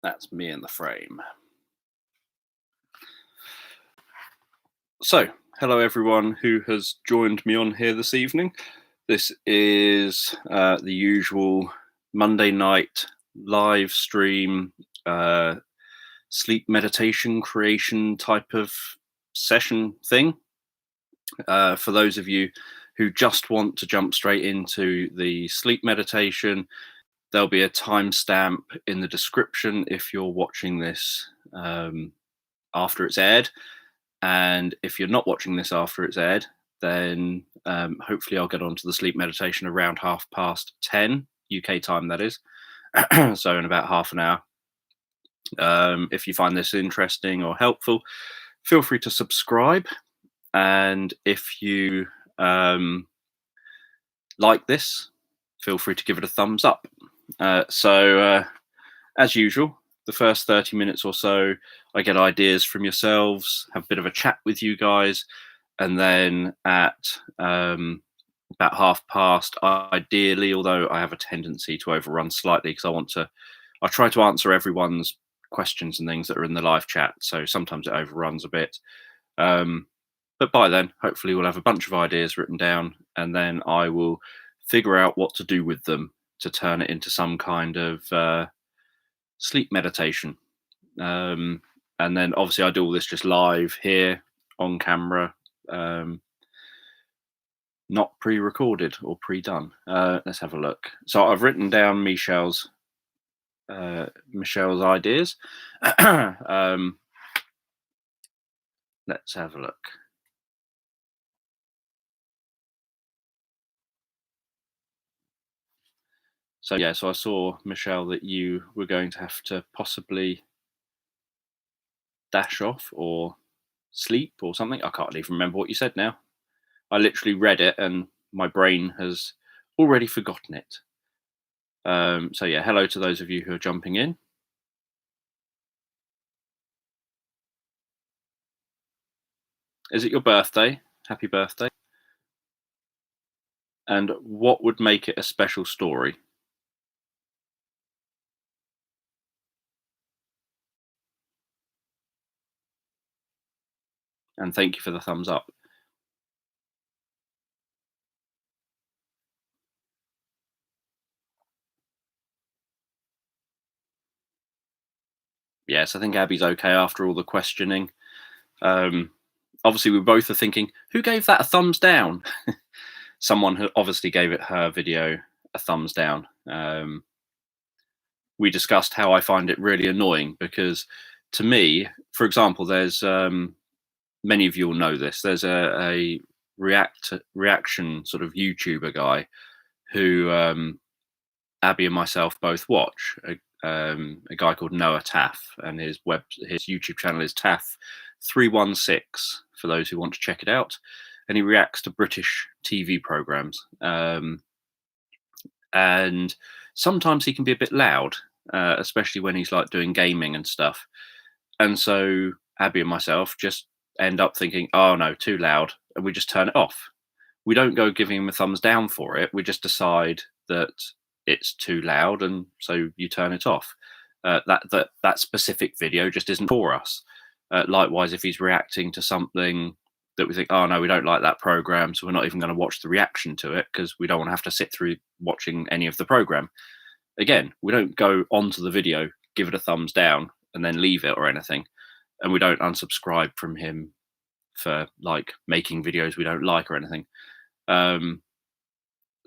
That's me in the frame. So, hello everyone who has joined me on here this evening. This is the usual Monday night live stream sleep meditation creation type of session thing. For those of you who just want to jump straight into the sleep meditation, there'll be a timestamp in the description if you're watching this after it's aired. And if you're not watching this after it's aired, then hopefully I'll get onto the sleep meditation around 10:30 UK time, that is. So in about half an hour. If you find this interesting or helpful, feel free to subscribe. And if you like this, feel free to give it a thumbs up. As usual, the first 30 minutes or so, I get ideas from yourselves, have a bit of a chat with you guys, and then at about half past, ideally, although I have a tendency to overrun slightly because I try to answer everyone's questions and things that are in the live chat, so sometimes it overruns a bit. But by then, hopefully we'll have a bunch of ideas written down, and then I will figure out what to do with them to turn it into some kind of sleep meditation. And then obviously I do all this just live here on camera, not pre-recorded or pre-done. Let's have a look. So I've written down Michelle's ideas. Let's have a look. So yeah, so I saw, Michelle, that you were going to have to possibly dash off or sleep or something. I can't even remember what you said now. I literally read it and my brain has already forgotten it. So yeah, hello to those of you who are jumping in. Is it your birthday? Happy birthday. And what would make it a special story? And thank you for the thumbs up. Yes, I think Abby's okay after all the questioning. Obviously, we both are thinking, who gave that a thumbs down? Someone who obviously gave her video a thumbs down. We discussed how I find it really annoying because, to me, for example, there's many of you will know this. There's a reaction sort of YouTuber guy who Abby and myself both watch. A guy called Noah Taff, and his YouTube channel is Taff316 for those who want to check it out. And he reacts to British TV programs, and sometimes he can be a bit loud, especially when he's like doing gaming and stuff. And so Abby and myself just end up thinking, oh no, too loud, and we just turn it off. We don't go giving him a thumbs down for it. We just decide that it's too loud, and so you turn it off. That specific video just isn't for us. Likewise, if he's reacting to something that we think, oh no, we don't like that program, so we're not even going to watch the reaction to it because we don't want to have to sit through watching any of the program. Again, we don't go onto the video, give it a thumbs down, and then leave it or anything. And we don't unsubscribe from him for like making videos we don't like or anything.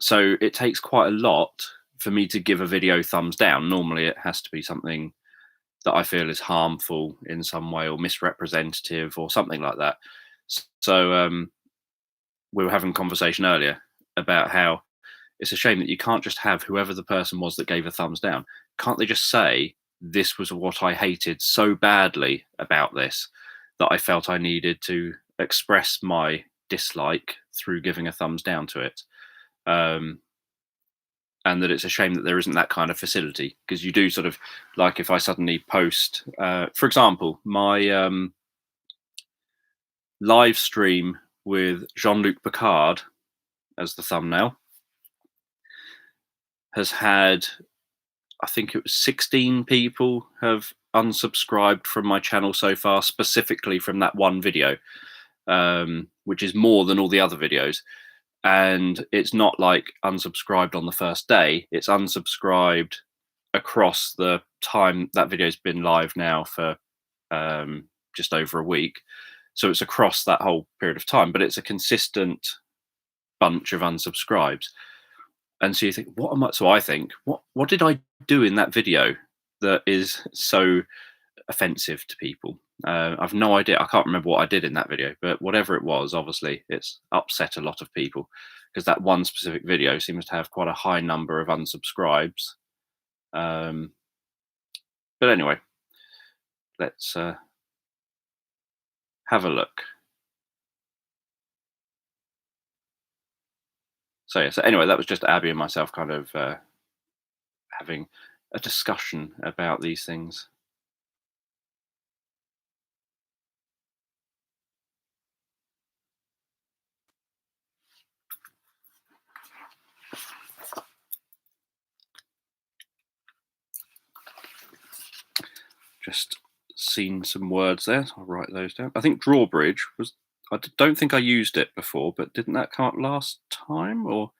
So it takes quite a lot for me to give a video thumbs down. Normally it has to be something that I feel is harmful in some way or misrepresentative or something like that. So we were having a conversation earlier about how it's a shame that you can't just have whoever the person was that gave a thumbs down. Can't they just say, this was what I hated so badly about this that I felt I needed to express my dislike through giving a thumbs down to it? And that it's a shame that there isn't that kind of facility, because you do sort of, like, if I suddenly post, for example, my live stream with Jean-Luc Picard as the thumbnail has had I think it was 16 people have unsubscribed from my channel so far, specifically from that one video, which is more than all the other videos. And it's not like unsubscribed on the first day, it's unsubscribed across the time that video's been live now for just over a week. So it's across that whole period of time, but it's a consistent bunch of unsubscribes. And so you think, what am I? So I think, what did I do in that video that is so offensive to people? I've no idea. I can't remember what I did in that video, but whatever it was, obviously it's upset a lot of people because that one specific video seems to have quite a high number of unsubscribes. Um, but anyway, let's have a look. So yeah. So anyway, that was just Abby and myself kind of having a discussion about these things. Just seen some words there. So I'll write those down. I think drawbridge was. Don't think I used it before, but didn't that come up last time? Or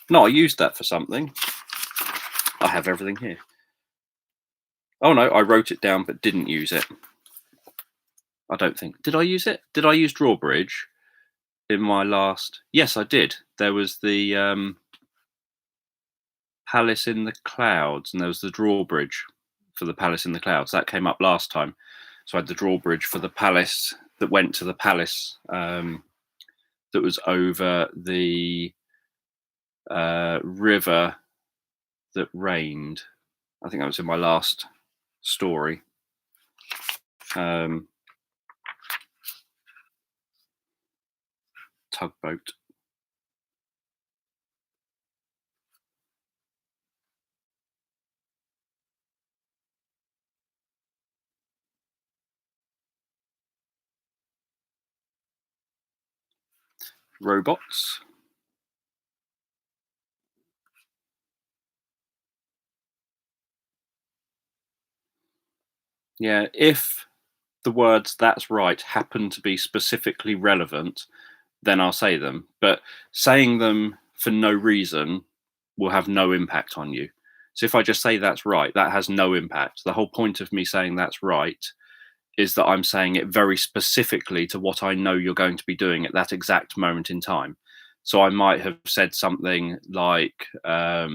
no, I used that for something. I have everything here. Oh no, I wrote it down but didn't use it. I don't think. Did I use it? Did I use drawbridge in my last? Yes, I did. There was the palace in the clouds, and there was the drawbridge for the palace in the clouds. That came up last time. So I had the drawbridge for the palace that went to the palace that was over the river that rained. I think that was in my last story. Tugboat. Robots. Yeah, if the words "that's right" happen to be specifically relevant, then I'll say them. But saying them for no reason will have no impact on you. So if I just say "that's right," that has no impact. The whole point of me saying "that's right" is that I'm saying it very specifically to what I know you're going to be doing at that exact moment in time. So I might have said something like, I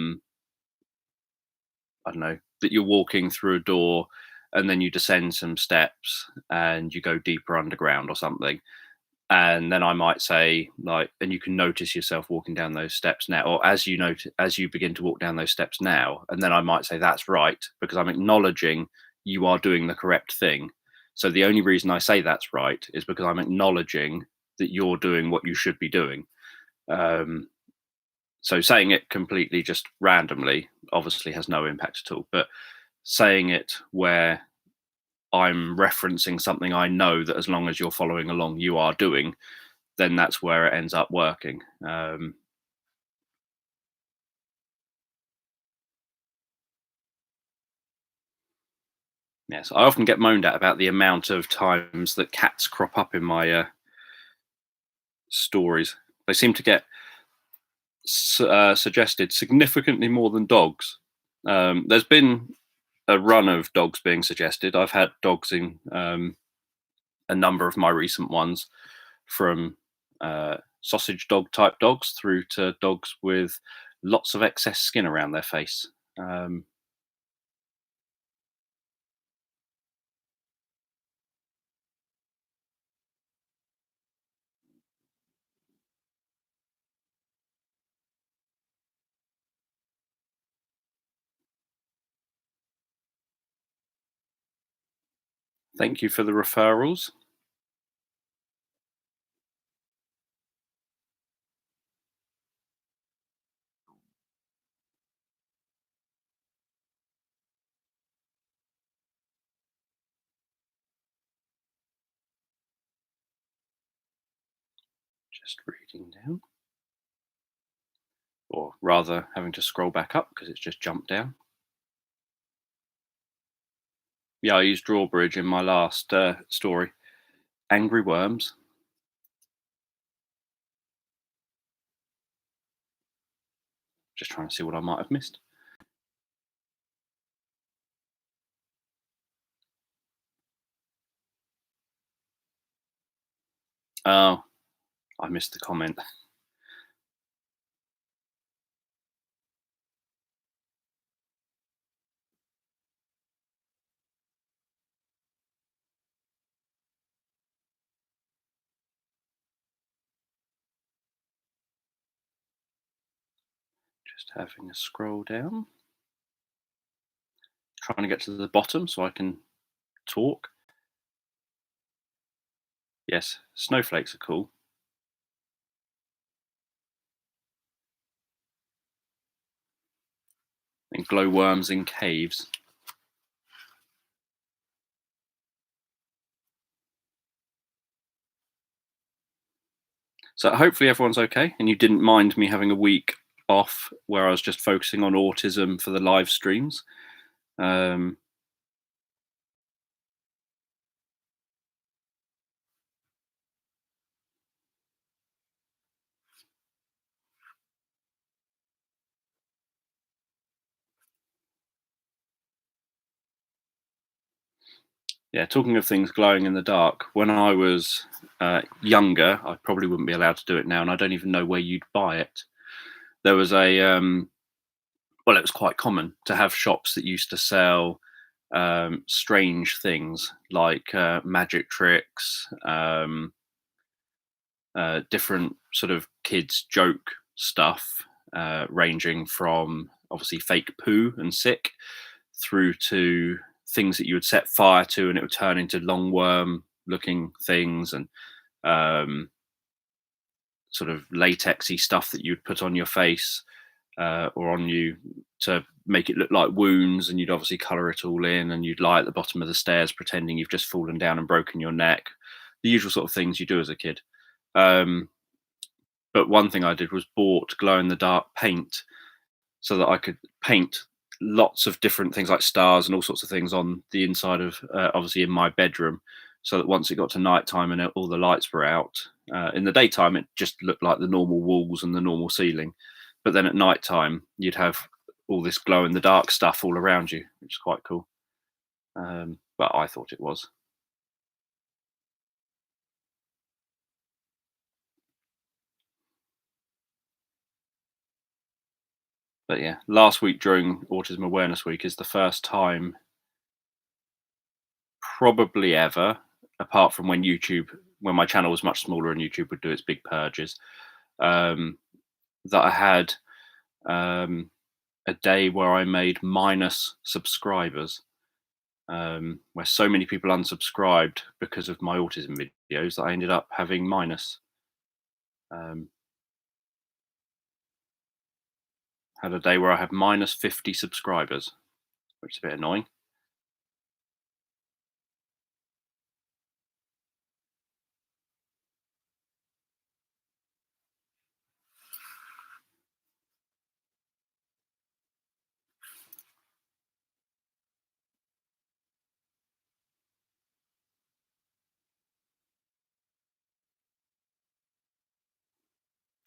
don't know, that you're walking through a door and then you descend some steps and you go deeper underground or something. And then I might say, like, and you can notice yourself walking down those steps now, or as you begin to walk down those steps now. And then I might say that's right, because I'm acknowledging you are doing the correct thing. So the only reason I say that's right is because I'm acknowledging that you're doing what you should be doing. Um, so saying it completely just randomly obviously has no impact at all. But saying it where I'm referencing something I know that as long as you're following along, you are doing, then that's where it ends up working. Yes, I often get moaned at about the amount of times that cats crop up in my stories. They seem to get suggested significantly more than dogs. There's been a run of dogs being suggested. I've had dogs in a number of my recent ones, from sausage dog type dogs through to dogs with lots of excess skin around their face. Um, thank you for the referrals. Just reading down, or rather having to scroll back up because it's just jumped down. Yeah, I used drawbridge in my last story. Angry worms. Just trying to see what I might have missed. Oh, I missed the comment. Just having a scroll down. Trying to get to the bottom so I can talk. Yes, snowflakes are cool. And glowworms in caves. So hopefully everyone's okay, and you didn't mind me having a week off where I was just focusing on autism for the live streams. Um, yeah, talking of things glowing in the dark, when I was younger, I probably wouldn't be allowed to do it now, and I don't even know where you'd buy it. There was well, it was quite common to have shops that used to sell strange things like magic tricks, different sort of kids' joke stuff, ranging from obviously fake poo and sick through to things that you would set fire to and it would turn into long worm looking things, and um, sort of latexy stuff that you'd put on your face or on you to make it look like wounds, and you'd obviously color it all in, and you'd lie at the bottom of the stairs pretending you've just fallen down and broken your neck, the usual sort of things you do as a kid. um, but one thing I did was bought glow in the dark paint so that I could paint lots of different things like stars and all sorts of things on the inside of obviously in my bedroom, so that once it got to night time and all the lights were out, in the daytime it just looked like the normal walls and the normal ceiling, but then at night time you'd have all this glow in the dark stuff all around you, which is quite cool. But I thought it was. But yeah, last week during Autism Awareness Week is the first time probably ever, apart from when my channel was much smaller and YouTube would do its big purges, um, that I had um, a day where I made minus subscribers, where so many people unsubscribed because of my autism videos that I ended up having minus. Um, had a day where I had minus 50 subscribers, which is a bit annoying.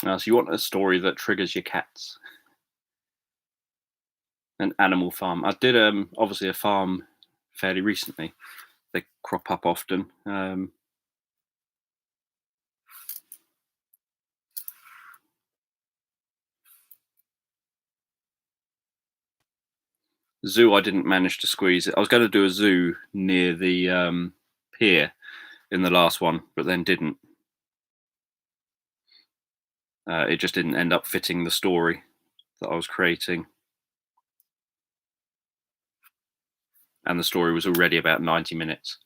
So you want a story that triggers your cats? An animal farm. I did obviously a farm fairly recently. They crop up often. Zoo, I didn't manage to squeeze it. I was going to do a zoo near the pier in the last one, but then didn't. It just didn't end up fitting the story that I was creating, and the story was already about 90 minutes.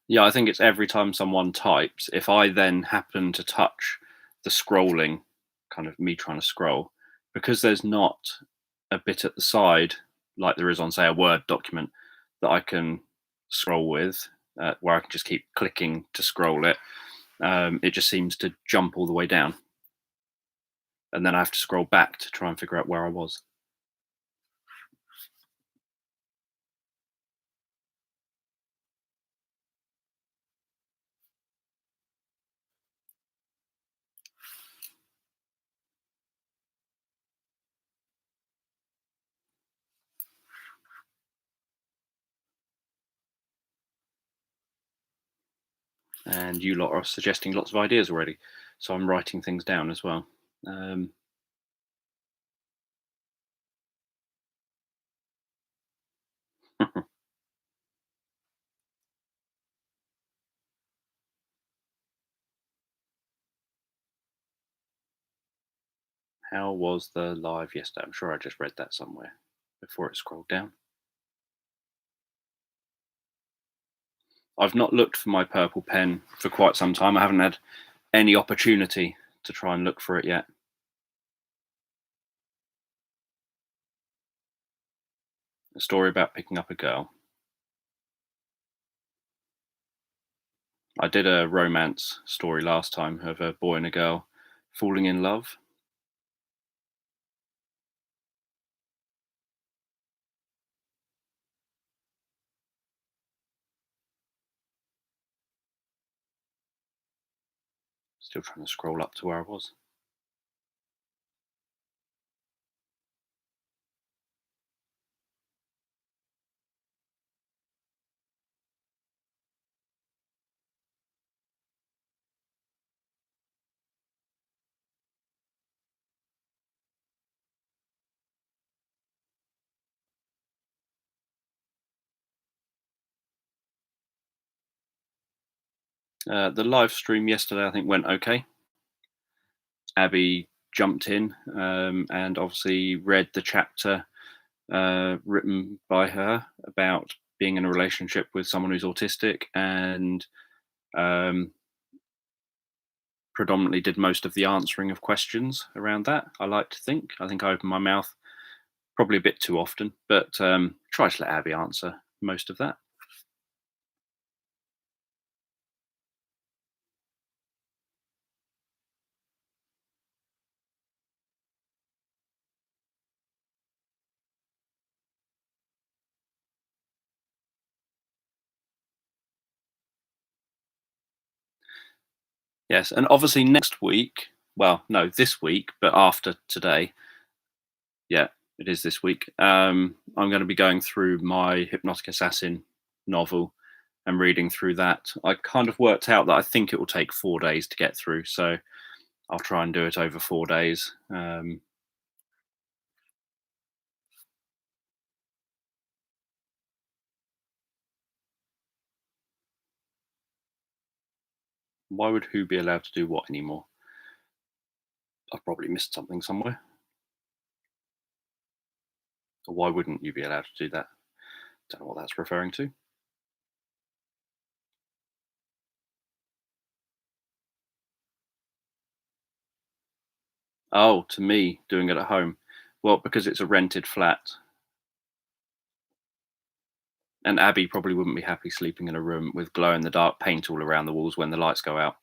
Yeah, I think it's every time someone types, if I then happen to touch the scrolling, kind of me trying to scroll, because there's not a bit at the side like there is on, say, a Word document that I can scroll with, where I can just keep clicking to scroll it. It just seems to jump all the way down, and then I have to scroll back to try and figure out where I was. And you lot are suggesting lots of ideas already, so I'm writing things down as well. Um, how was the live yesterday? I'm sure I just read that somewhere before it scrolled down. I've not looked for my purple pen for quite some time. I haven't had any opportunity to try and look for it yet. A story about picking up a girl. I did a romance story last time of a boy and a girl falling in love. Still trying to scroll up to where I was. The live stream yesterday, I think, went okay. Abby jumped in and obviously read the chapter written by her about being in a relationship with someone who's autistic, and um, predominantly did most of the answering of questions around that. I like to think. I think I open my mouth probably a bit too often, but try to let Abby answer most of that. Yes, and obviously next week, well, no, this week, but after today, yeah, it is this week. I'm going to be going through my Hypnotic Assassin novel and reading through that. I kind of worked out that I think it will take 4 days to get through, so I'll try and do it over 4 days. Why would who be allowed to do what anymore? I've probably missed something somewhere. Or why wouldn't you be allowed to do that? Don't know what that's referring to. Oh, to me, doing it at home. Well, because it's a rented flat, and Abby probably wouldn't be happy sleeping in a room with glow in the dark paint all around the walls when the lights go out.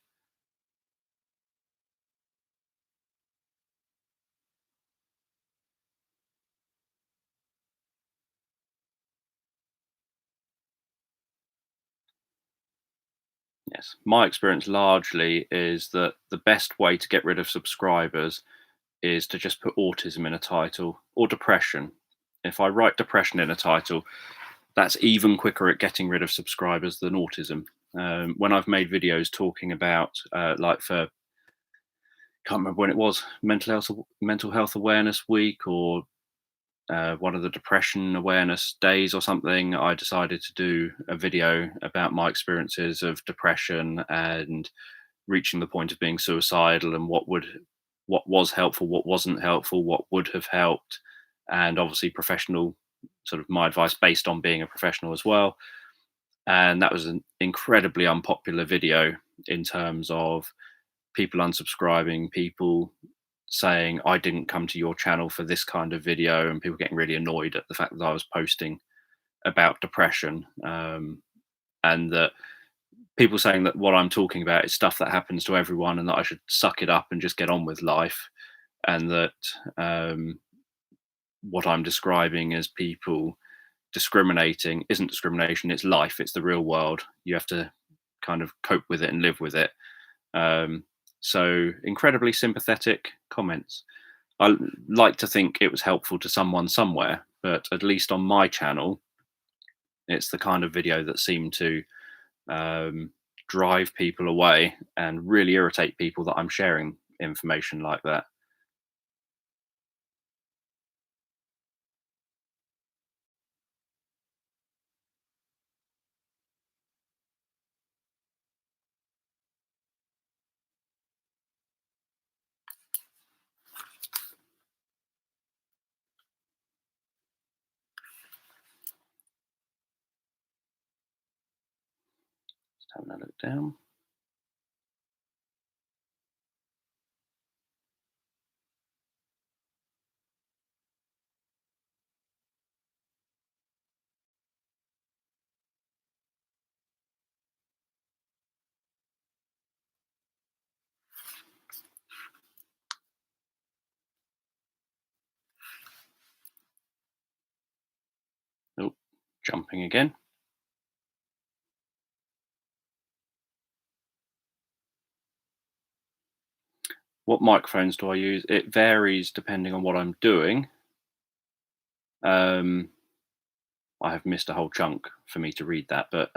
Yes. My experience largely is that the best way to get rid of subscribers is to just put autism in a title, or depression. If I write depression in a title, that's even quicker at getting rid of subscribers than autism. When I've made videos talking about, like for, can't remember when it was, mental health awareness week, or one of the depression awareness days or something, I decided to do a video about my experiences of depression and reaching the point of being suicidal, and what was helpful, what wasn't helpful, what would have helped, and obviously professional, sort of my advice based on being a professional as well. and that was an incredibly unpopular video in terms of people unsubscribing, people saying I didn't come to your channel for this kind of video, and people getting really annoyed at the fact that I was posting about depression, and that people saying that what I'm talking about is stuff that happens to everyone and that I should suck it up and just get on with life, and that what I'm describing as people discriminating isn't discrimination, it's life, it's the real world. You have to kind of cope with it and live with it. Um, so incredibly sympathetic comments. I like to think it was helpful to someone somewhere, but at least on my channel, it's the kind of video that seemed to um, drive people away and really irritate people that I'm sharing information like that. Just having a look down. Oh, jumping again. What microphones do I use? It varies depending on what I'm doing. Um, I have missed a whole chunk for me to read that, but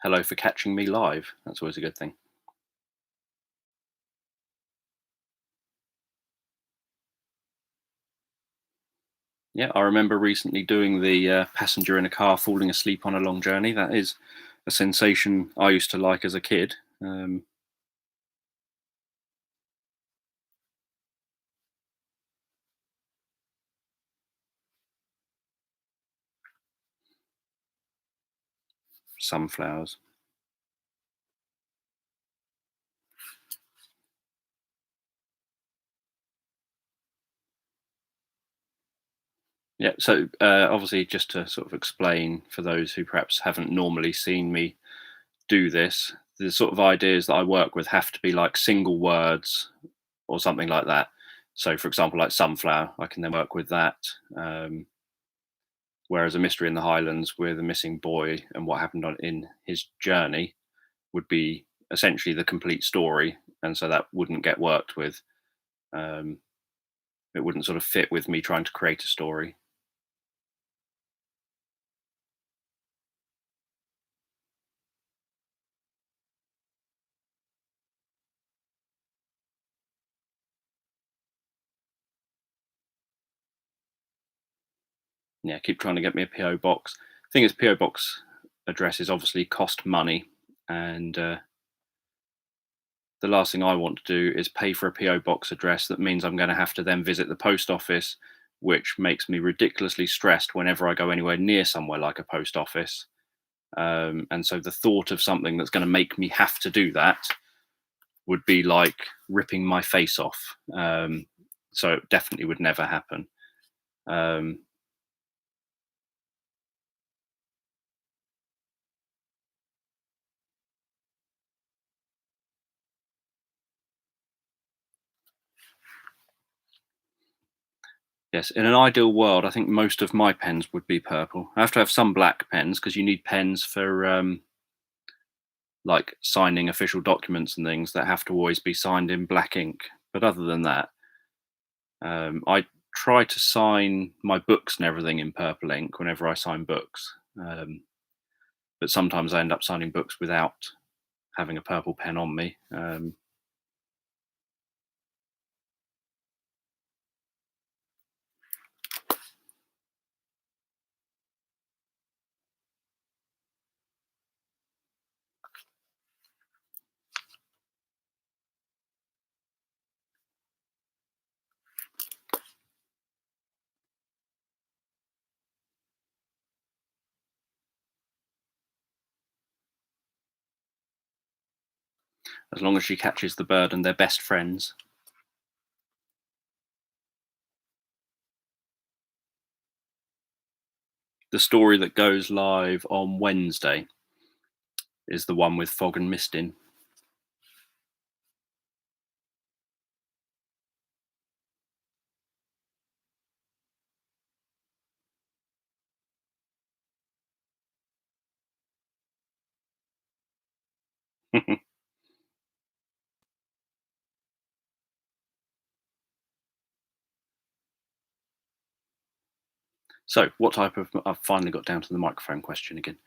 hello for catching me live. That's always a good thing. Yeah, I remember recently doing the passenger in a car falling asleep on a long journey. That is a sensation I used to like as a kid. Sunflowers. Yeah, so obviously, just to sort of explain for those who perhaps haven't normally seen me do this, the sort of ideas that I work with have to be like single words or something like that. So, for example, like sunflower, I can then work with that. Um, whereas a mystery in the Highlands with a missing boy and what happened in his journey would be essentially the complete story, and so that wouldn't get worked with. Um, it wouldn't sort of fit with me trying to create a story. Yeah, keep trying to get me a PO box. Thing is, PO box addresses obviously cost money, and the last thing I want to do is pay for a PO box address that means I'm going to have to then visit the post office, which makes me ridiculously stressed whenever I go anywhere near somewhere like a post office. And so the thought of something that's going to make me have to do that would be like ripping my face off. So it definitely would never happen. Um, yes, in an ideal world, I think most of my pens would be purple. I have to have some black pens because you need pens for like signing official documents and things that have to always be signed in black ink. But other than that, I try to sign my books and everything in purple ink whenever I sign books. Um, but sometimes I end up signing books without having a purple pen on me. As long as she catches the bird and they're best friends. The story that goes live on Wednesday is the one with fog and mist in. So, what type of? I've finally got down to the microphone question again.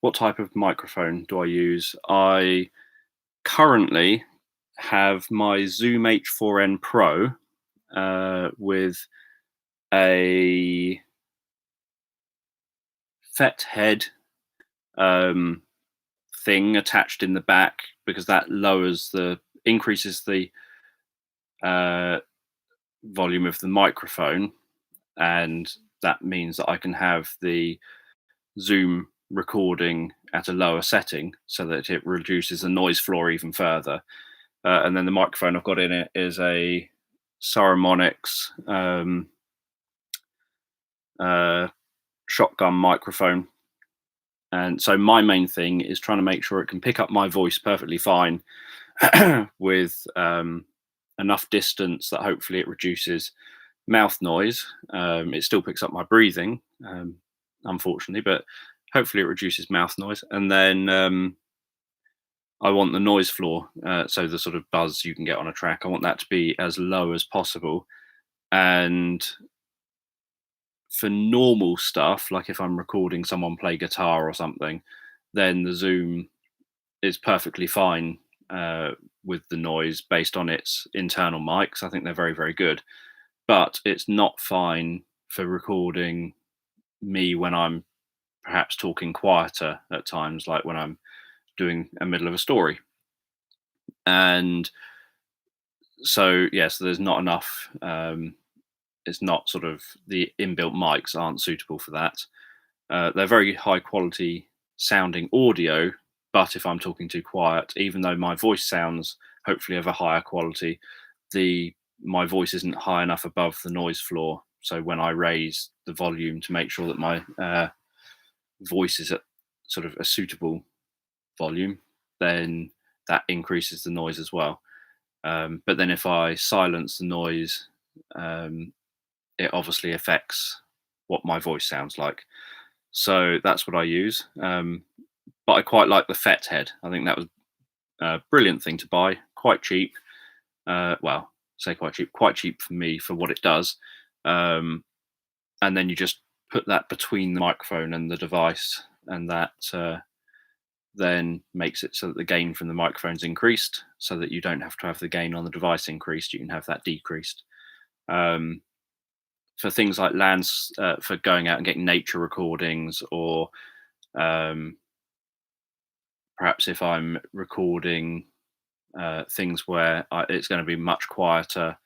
What type of microphone do I use? I currently have my Zoom H4n Pro with a FET head thing attached in the back, because that increases the volume of the microphone, and that means that I can have the Zoom recording at a lower setting so that it reduces the noise floor even further. And then the microphone I've got in it is a Saramonics shotgun microphone. And so my main thing is trying to make sure it can pick up my voice perfectly fine with enough distance that hopefully it reduces mouth noise. It still picks up my breathing, unfortunately, but hopefully it reduces mouth noise. And then I want the noise floor, so the sort of buzz you can get on a track, I want that to be as low as possible. And for normal stuff, like if I'm recording someone play guitar or something, then the Zoom is perfectly fine with the noise based on its internal mics. I think they're very, very good. But it's not fine for recording me when I'm perhaps talking quieter at times, like when I'm doing a middle of a story. And so, so there's not enough. It's not sort of, the inbuilt mics aren't suitable for that. They're very high quality sounding audio, but if I'm talking too quiet, even though my voice sounds hopefully of a higher quality, my voice isn't high enough above the noise floor. So when I raise the volume to make sure that my voice is at sort of a suitable volume, then that increases the noise as well. But then if I silence the noise, it obviously affects what my voice sounds like. So that's what I use. But I quite like the FET head. I think that was a brilliant thing to buy. Quite cheap. Well, say quite cheap for me for what it does. And then you just put that between the microphone and the device, and that then makes it so that the gain from the microphone's increased, so that you don't have to have the gain on the device increased. You can have that decreased. For things like for going out and getting nature recordings, or perhaps if I'm recording things where it's going to be much quieter,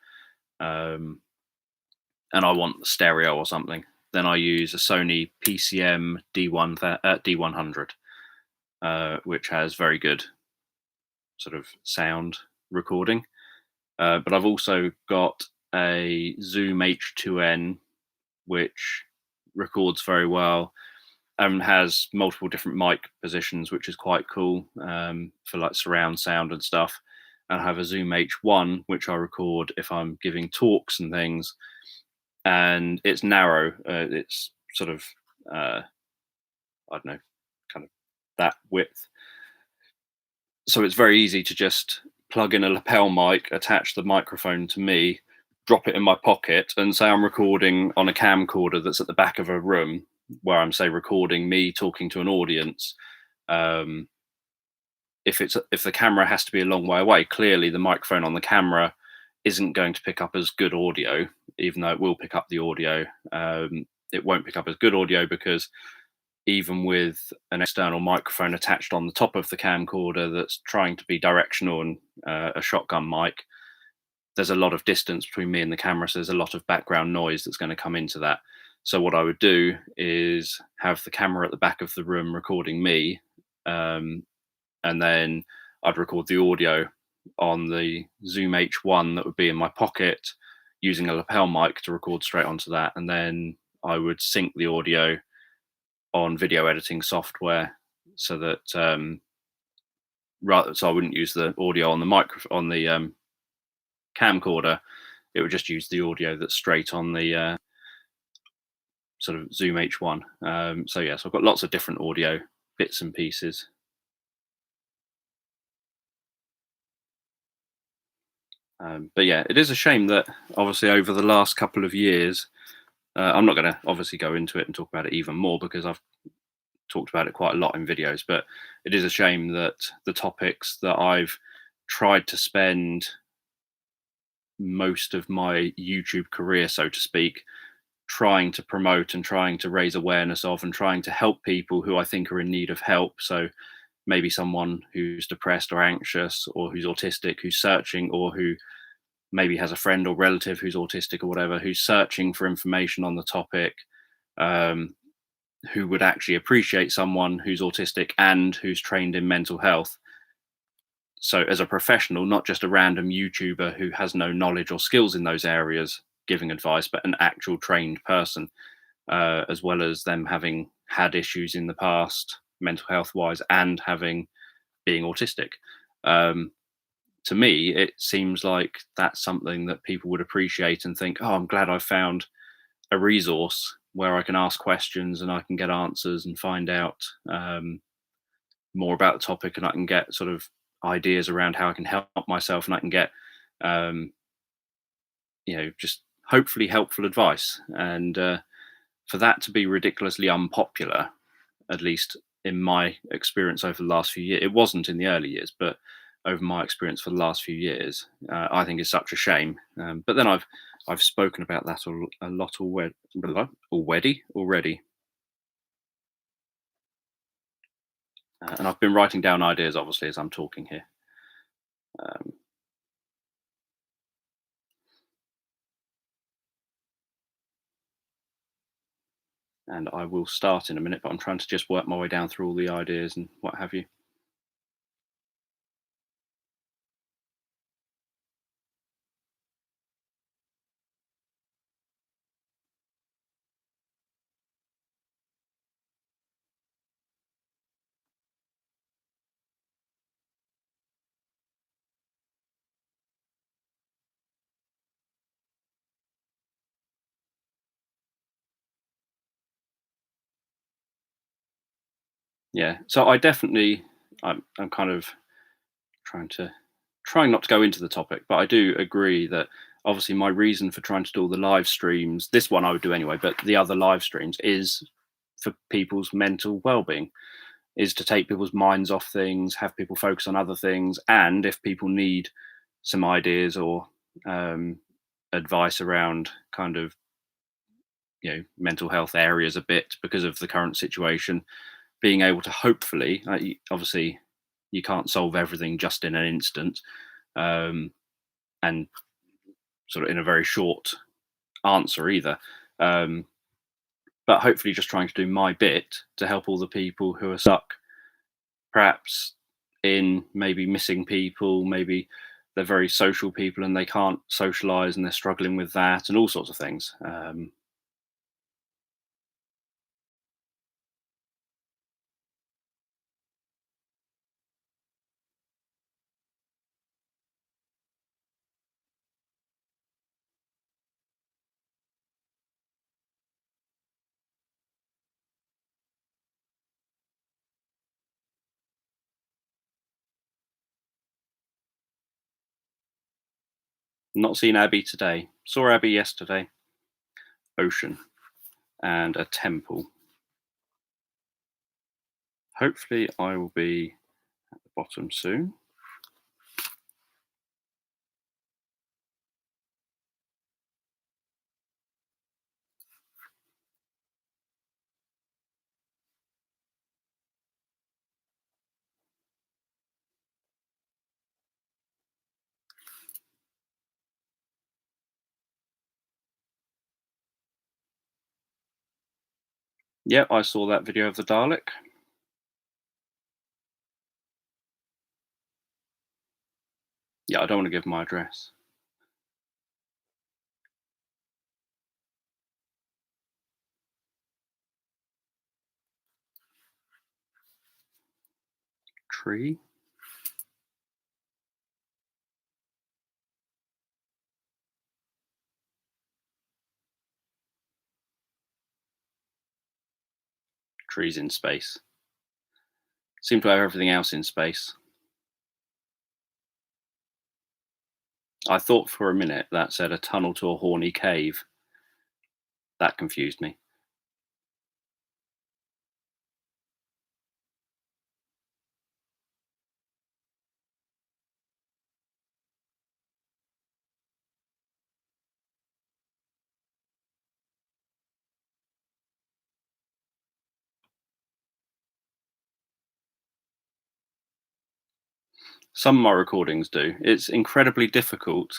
and I want stereo or something, then I use a Sony PCM D100, which has very good sort of sound recording. But I've also got a Zoom H2n, which records very well and has multiple different mic positions, which is quite cool for like surround sound and stuff. And I have a Zoom H1, which I record if I'm giving talks and things. And it's narrow. It's sort of, I don't know, kind of that width. So it's very easy to just plug in a lapel mic, attach the microphone to me, drop it in my pocket, and say I'm recording on a camcorder that's at the back of a room, where I'm, say, recording me talking to an audience. Um, if the camera has to be a long way away, clearly the microphone on the camera isn't going to pick up as good audio, even though it will pick up the audio. It won't pick up as good audio because even with an external microphone attached on the top of the camcorder that's trying to be directional and a shotgun mic, there's a lot of distance between me and the camera, so there's a lot of background noise that's going to come into that. So what I would do is have the camera at the back of the room recording me, um, and then I'd record the audio on the Zoom H1 that would be in my pocket using a lapel mic to record straight onto that, and then I would sync the audio on video editing software so that so I wouldn't use the audio on the camcorder. It would just use the audio that's straight on the sort of Zoom H1. So yeah, so I've got lots of different audio bits and pieces. But yeah, it is a shame that obviously over the last couple of years, I'm not going to obviously go into it and talk about it even more because I've talked about it quite a lot in videos, but it is a shame that the topics that I've tried to spend most of my YouTube career, so to speak, trying to promote and trying to raise awareness of and trying to help people who I think are in need of help. So maybe someone who's depressed or anxious or who's autistic, who's searching, or who maybe has a friend or relative who's autistic or whatever, who's searching for information on the topic, um, who would actually appreciate someone who's autistic and who's trained in mental health. So, as a professional, not just a random YouTuber who has no knowledge or skills in those areas giving advice, but an actual trained person, as well as them having had issues in the past, mental health wise, and having being autistic. Um, to me, it seems like that's something that people would appreciate and think, oh, I'm glad I found a resource where I can ask questions and I can get answers and find out more about the topic, and I can get sort of ideas around how I can help myself, and I can get, um, just hopefully helpful advice. And for that to be ridiculously unpopular, at least in my experience over the last few years, it wasn't in the early years, but over my experience for the last few years, I think is such a shame. But then I've spoken about that a lot already, and I've been writing down ideas obviously as I'm talking here. Um, and I will start in a minute, but I'm trying to just work my way down through all the ideas and what have you. Yeah, so I'm kind of trying to trying not to go into the topic, but I do agree that obviously my reason for trying to do all the live streams, this one I would do anyway, but the other live streams is for people's mental well-being, is to take people's minds off things, have people focus on other things, and if people need some ideas or um, advice around kind of mental health areas a bit because of the current situation, being able to hopefully, obviously, you can't solve everything just in an instant, um, and sort of in a very short answer either. Um, but hopefully, just trying to do my bit to help all the people who are stuck, perhaps in maybe missing people, maybe they're very social people and they can't socialize and they're struggling with that and all sorts of things. Not seen Abby today. Saw Abby yesterday. Ocean and a temple. hopefully I will be at the bottom soon. Yep, I saw that video of the Dalek. Yeah, I don't want to give my address. Tree. Trees in space. Seem to have everything else in space. I thought for a minute that said a tunnel to a horny cave. That confused me. Some of my recordings do. It's incredibly difficult.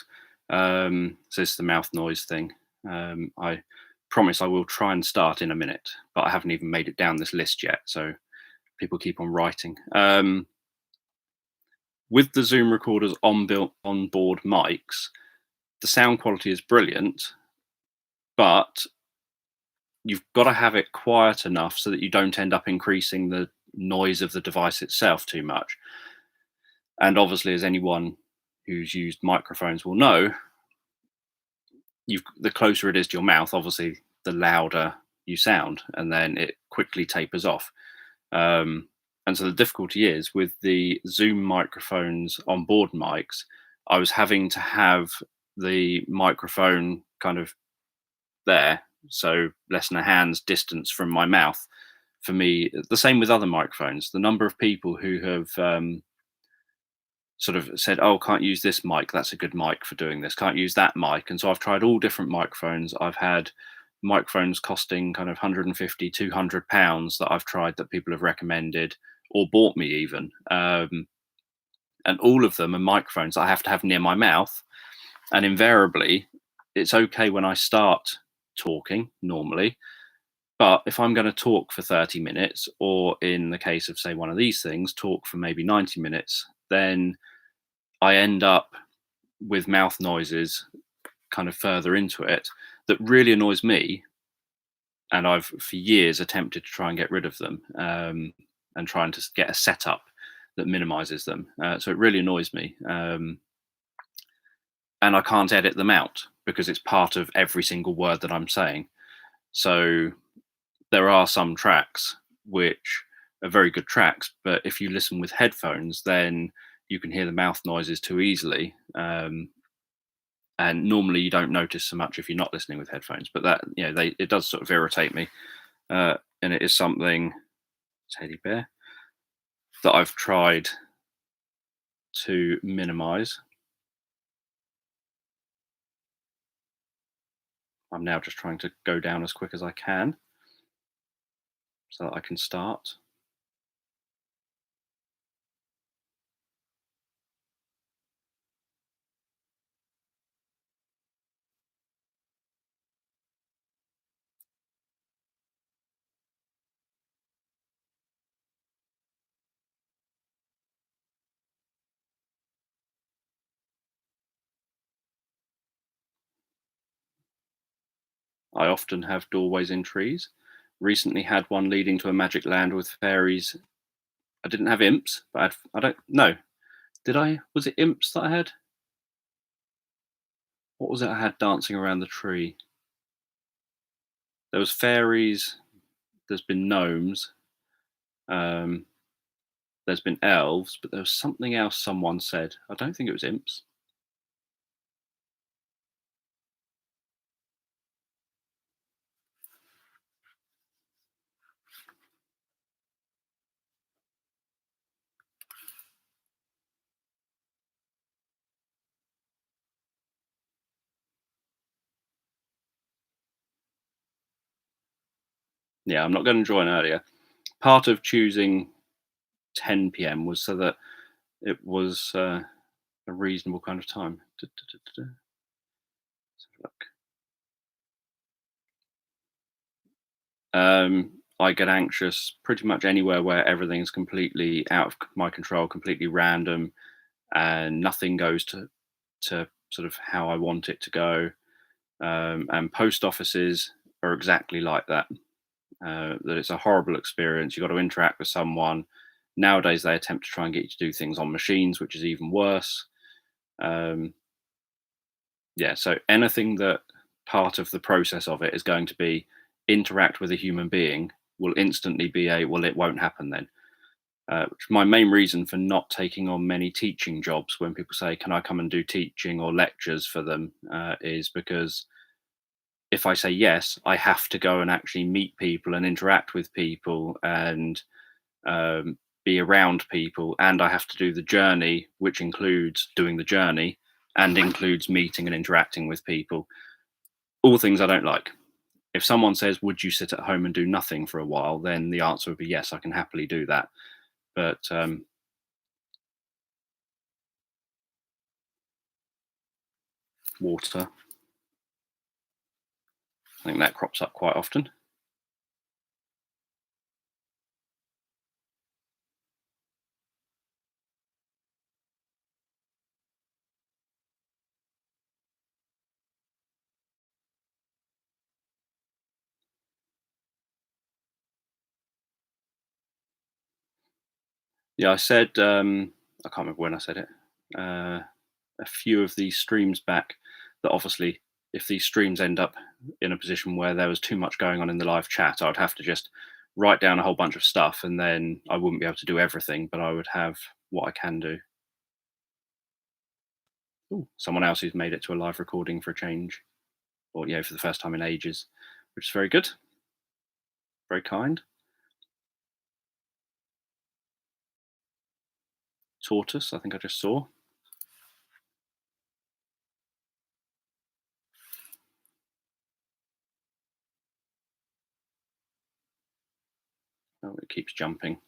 So it's the mouth noise thing. I promise I will try and start in a minute, but I haven't even made it down this list yet. So people keep on writing. With the Zoom recorders on board mics, the sound quality is brilliant, but you've got to have it quiet enough so that you don't end up increasing the noise of the device itself too much. And obviously, as anyone who's used microphones will know, the closer it is to your mouth, obviously, the louder you sound, and then it quickly tapers off. And so the difficulty is with the Zoom microphones on board mics, I was having to have the microphone kind of there, so less than a hand's distance from my mouth. For me, the same with other microphones. The number of people who have sort of said, "Oh, can't use this mic. That's a good mic for doing this. Can't use that mic." And so I've tried all different microphones. I've had microphones costing kind of 150, 200 pounds that I've tried that people have recommended or bought me even. And all of them are microphones I have to have near my mouth. And invariably, it's okay when I start talking normally. But if I'm going to talk for 30 minutes, or in the case of, say, one of these things, talk for maybe 90 minutes, then I end up with mouth noises kind of further into it that really annoys me. And I've for years attempted to try and get rid of them, and trying to get a setup that minimizes them. So it really annoys me. And I can't edit them out because it's part of every single word that I'm saying. So there are some tracks which are very good tracks, but if you listen with headphones, then you can hear the mouth noises too easily. And normally you don't notice so much if you're not listening with headphones, but that, it does sort of irritate me. And it is something, teddy bear, that I've tried to minimize. I'm now just trying to go down as quick as I can so that I can start. I often have doorways in trees. Recently had one leading to a magic land with fairies. I didn't have imps, but I don't know. Did I? Was it imps that I had? What was it I had dancing around the tree? There was fairies. There's been gnomes. Um, there's been elves, but there was something else someone said. I don't think it was imps. Yeah, I'm not going to join earlier. Part of choosing 10 p.m. was so that it was a reasonable kind of time. Let's have a look. I get anxious pretty much anywhere where everything's completely out of my control, completely random, and nothing goes to sort of how I want it to go. And post offices are exactly like that. That it's a horrible experience. You've got to interact with someone. Nowadays, they attempt to try and get you to do things on machines, which is even worse. Um, yeah, so anything that part of the process of it is going to be interact with a human being will instantly be a well, it won't happen then. Which my main reason for not taking on many teaching jobs when people say, "Can I come and do teaching or lectures for them?" Is because if I say yes, I have to go and actually meet people and interact with people and be around people, and I have to do the journey, which includes doing the journey and includes meeting and interacting with people. All things I don't like. If someone says, "Would you sit at home and do nothing for a while?" then the answer would be yes, I can happily do that. But water, I think that crops up quite often. Yeah, I said, I can't remember when I said it, uh, a few of these streams back, that obviously, if these streams end up in a position where there was too much going on in the live chat, I would have to just write down a whole bunch of stuff and then I wouldn't be able to do everything, but I would have what I can do. Ooh, someone else who's made it to a live recording for a change, or, for the first time in ages, which is very good, very kind. Tortoise, I think I just saw. Oh, it keeps jumping.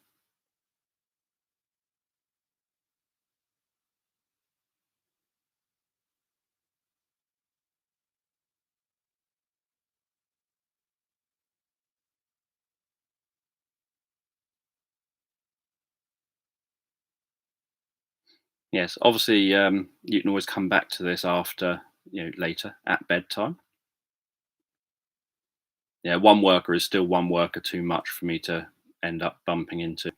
Yes, obviously, you can always come back to this after, later at bedtime. Yeah, one worker is still one worker too much for me to end up bumping into.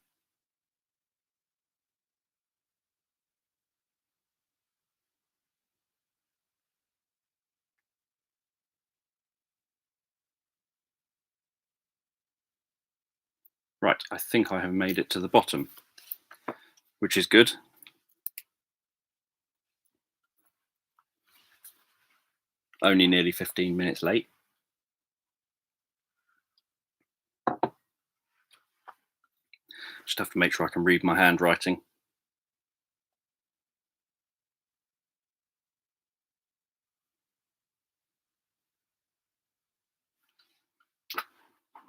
Right, I think I have made it to the bottom, which is good. Only nearly 15 minutes late. Just have to make sure I can read my handwriting.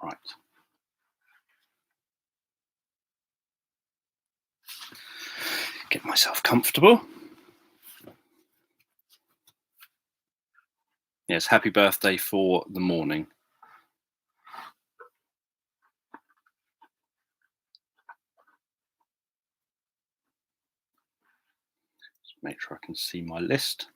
Right. Get myself comfortable. Yes, happy birthday for the morning. Just make sure I can see my list.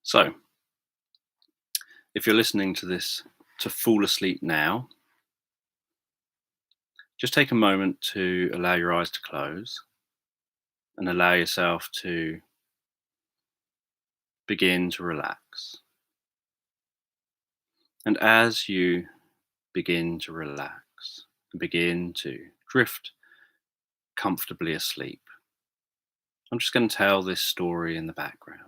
So, if you're listening to this to fall asleep now, just take a moment to allow your eyes to close and allow yourself to begin to relax. And as you begin to relax and begin to drift comfortably asleep, I'm just going to tell this story in the background.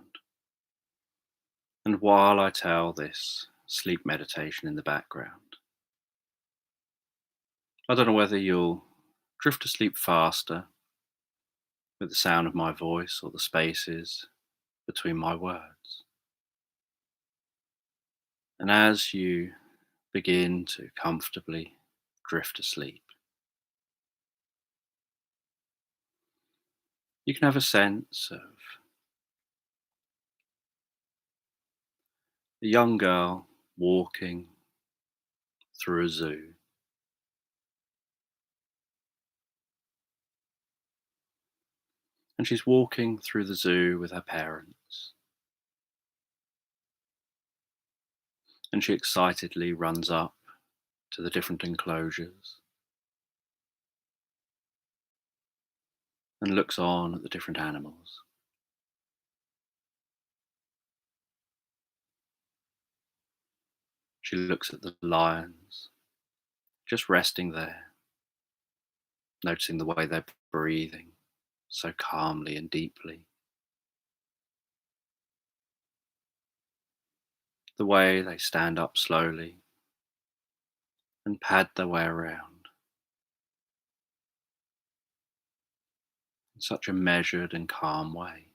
And while I tell this sleep meditation in the background, I don't know whether you'll drift asleep faster with the sound of my voice or the spaces between my words. And as you begin to comfortably drift asleep, you can have a sense of a young girl walking through a zoo. And she's walking through the zoo with her parents. And she excitedly runs up to the different enclosures and looks on at the different animals. She looks at the lions, just resting there, noticing the way they're breathing so calmly and deeply, the way they stand up slowly and pad their way around in such a measured and calm way.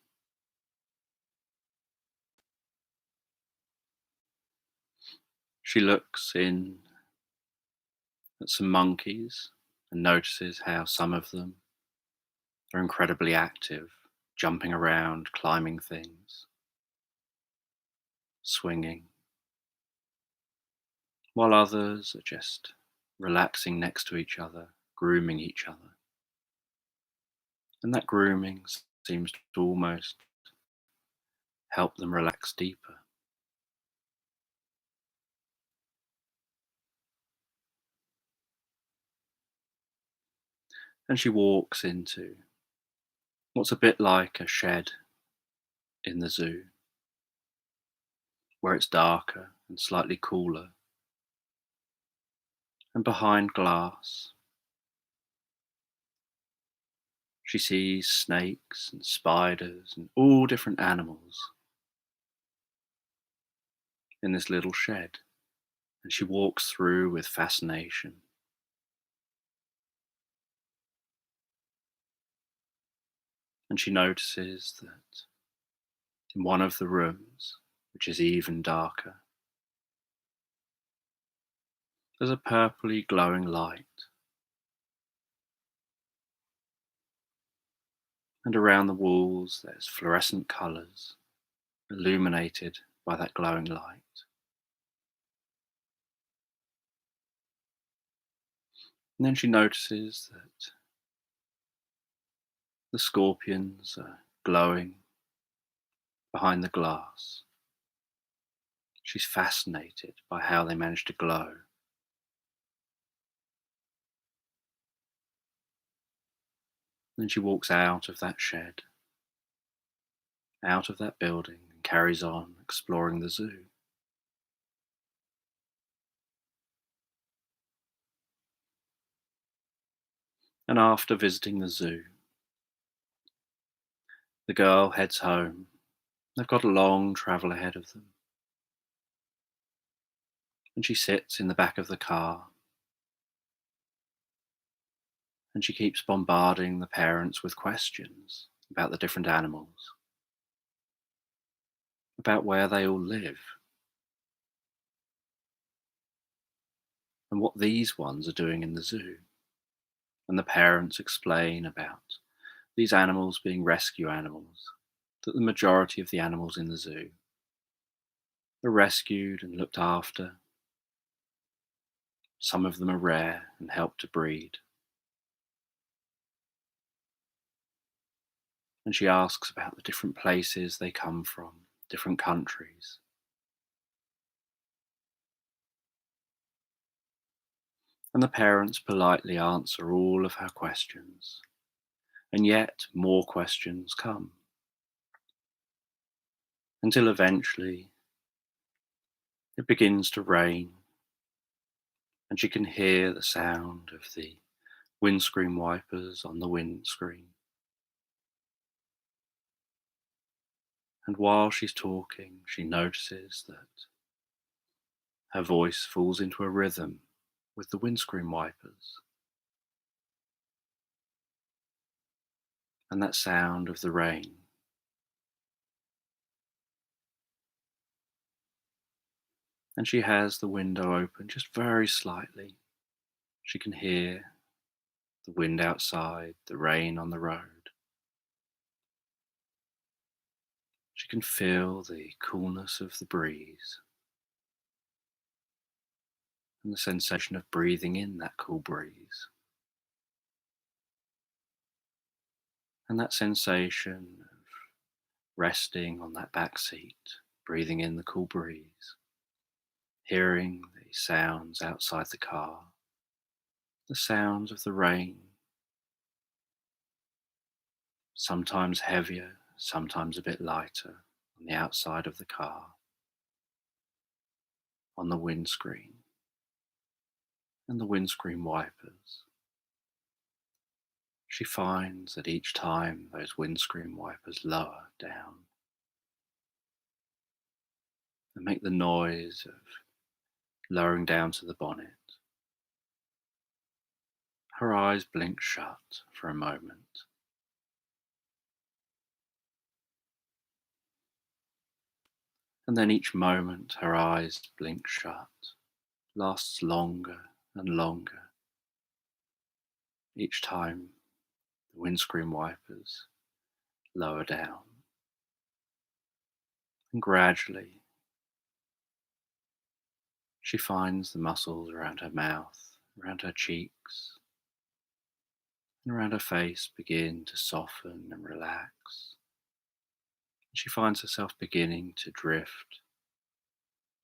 She looks in at some monkeys and notices how some of them are incredibly active, jumping around, climbing things, swinging, while others are just relaxing next to each other, grooming each other. And that grooming seems to almost help them relax deeper. And she walks into what's a bit like a shed in the zoo, where it's darker and slightly cooler. And behind glass, she sees snakes and spiders and all different animals in this little shed. And she walks through with fascination. And she notices that in one of the rooms, which is even darker, there's a purpley glowing light. And around the walls, there's fluorescent colours illuminated by that glowing light. And then she notices that the scorpions are glowing behind the glass. She's fascinated by how they manage to glow. Then she walks out of that shed, out of that building, and carries on exploring the zoo. And after visiting the zoo, the girl heads home. They've got a long travel ahead of them. And she sits in the back of the car. And she keeps bombarding the parents with questions about the different animals, about where they all live, and what these ones are doing in the zoo. And the parents explain about these animals being rescue animals, that the majority of the animals in the zoo are rescued and looked after. Some of them are rare and help to breed. And she asks about the different places they come from, different countries. And the parents politely answer all of her questions. And yet more questions come. Until eventually it begins to rain, and she can hear the sound of the windscreen wipers on the windscreen. And while she's talking, she notices that her voice falls into a rhythm with the windscreen wipers. and that sound of the rain. And she has the window open just very slightly. She can hear the wind outside, the rain on the road. She can feel the coolness of the breeze and the sensation of breathing in that cool breeze. And that sensation of resting on that back seat, breathing in the cool breeze, hearing the sounds outside the car, the sounds of the rain, sometimes heavier, sometimes a bit lighter on the outside of the car, on the windscreen and the windscreen wipers. She finds that each time those windscreen wipers lower down and make the noise of lowering down to the bonnet, her eyes blink shut for a moment. And then each moment her eyes blink shut lasts longer and longer. Each time the windscreen wipers lower down. And gradually she finds the muscles around her mouth, around her cheeks, and around her face begin to soften and relax. She finds herself beginning to drift